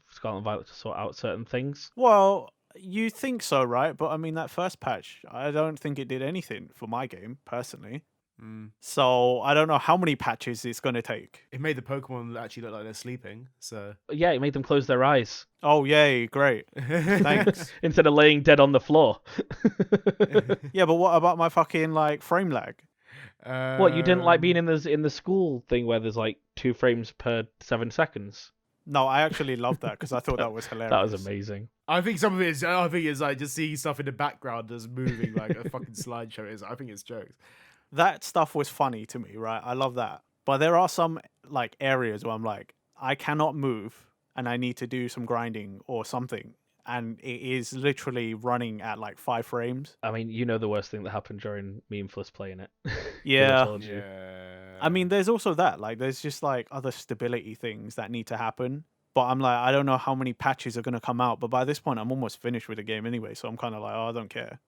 Speaker 2: for Scarlet and Violet to sort out certain things.
Speaker 1: well, you think so, right? But I mean, that first patch, I don't think it did anything for my game personally. So I don't know how many patches it's going to take.
Speaker 3: It made the Pokemon actually look like they're sleeping. So
Speaker 2: Yeah, it made them close their eyes
Speaker 1: Oh, yay, great. Thanks.
Speaker 2: instead of laying dead on the floor.
Speaker 1: Yeah, but what about my fucking, like, frame lag?
Speaker 2: What, you didn't like being in the school thing where there's like 2 frames per 7 seconds?
Speaker 1: No, I actually loved that because I thought that was hilarious.
Speaker 2: That was amazing.
Speaker 3: I think some of it is. I think it's like just seeing stuff in the background that's moving like a fucking slideshow. I think it's jokes.
Speaker 1: That stuff was funny to me, right? I love that. But there are some, like, areas where I'm like, I cannot move and I need to do some grinding or something. And it is literally running at like 5 frames.
Speaker 2: I mean, you know the worst thing that happened during me and Fliss playing it.
Speaker 1: Yeah.
Speaker 2: I told you.
Speaker 1: I mean, there's also that. Like, there's just like other stability things that need to happen. But I'm like, I don't know how many patches are going to come out. But by this point, I'm almost finished with the game anyway. So I'm kind of like, oh, I don't care.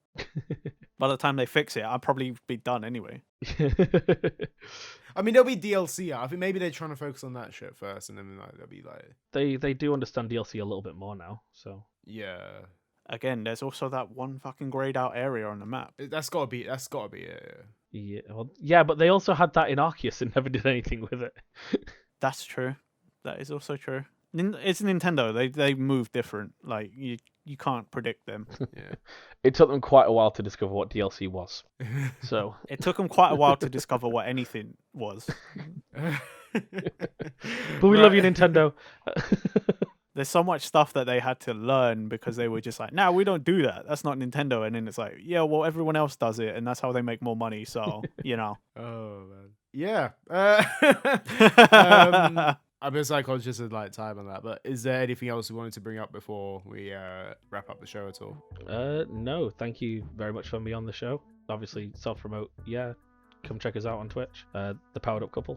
Speaker 1: By the time they fix it, I'll probably be done anyway.
Speaker 3: I mean, there'll be DLC. I think maybe they're trying to focus on that shit first, and then like they'll be like,
Speaker 2: they do understand DLC a little bit more now. So
Speaker 3: yeah,
Speaker 1: Again, there's also that one fucking grayed out area on the map.
Speaker 3: that's gotta be it.
Speaker 2: yeah, well, yeah, but they also had that in Arceus and never did anything with it.
Speaker 1: That's true. That is also true. It's Nintendo. They move different. Like, you can't predict them.
Speaker 3: Yeah.
Speaker 2: It took them quite a while to discover what DLC was. So
Speaker 1: It took them quite a while to discover what anything was.
Speaker 2: but we love you, Nintendo.
Speaker 1: There's so much stuff that they had to learn because they were just like, no, we don't do that. That's not Nintendo. And then it's like, yeah, well, everyone else does it, and that's how they make more money. So, you know.
Speaker 3: Oh man. Yeah. I'm a psychologist of like time on that, but is there anything else we wanted to bring up before we wrap up the show at all?
Speaker 2: No, thank you very much for having me on the show. Obviously, self-promote. Yeah, come check us out on Twitch. The Powered Up Couple.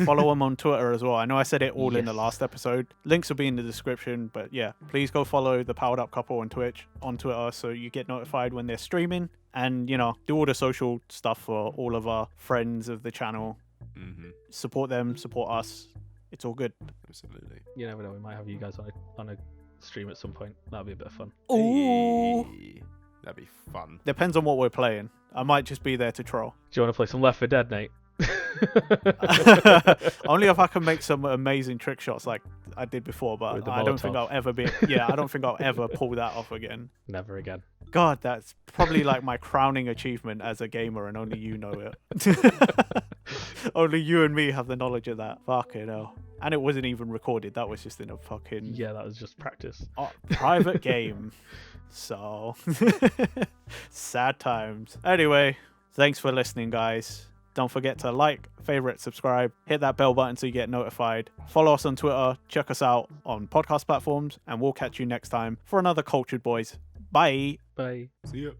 Speaker 1: Follow them on Twitter as well. I know I said it all in the
Speaker 2: Yes.
Speaker 1: last episode. Links will be in the description, but yeah, please go follow the Powered Up Couple on Twitch, on Twitter, so you get notified when they're streaming. And, you know, do all the social stuff for all of our friends of the channel.
Speaker 3: Mm-hmm.
Speaker 1: Support them, support us. It's all good.
Speaker 3: Absolutely.
Speaker 2: You never know, we might have you guys on a stream at some point. That'd be a bit of fun.
Speaker 1: Ooh.
Speaker 3: Hey, that'd be fun.
Speaker 1: Depends on what we're playing. I might just be there to troll.
Speaker 2: Do you want to play some Left 4 Dead, Nate?
Speaker 1: Only if I can make some amazing trick shots like I did before, but
Speaker 2: With the
Speaker 1: I don't think
Speaker 2: Molotov.
Speaker 1: I'll ever be. Yeah, I don't think I'll ever pull that off again.
Speaker 2: Never again.
Speaker 1: God, that's probably like my crowning achievement as a gamer, and only you know it. Only you and me have the knowledge of that. Fucking hell. And it wasn't even recorded. That was just in a fucking
Speaker 2: Yeah, that was just practice.
Speaker 1: private game. So sad times. Anyway, thanks for listening, guys. Don't forget to like, favorite, subscribe, hit that bell button so you get notified. Follow us on Twitter, check us out on podcast platforms, and we'll catch you next time for another Cultured Boys. Bye.
Speaker 2: Bye.
Speaker 3: See ya.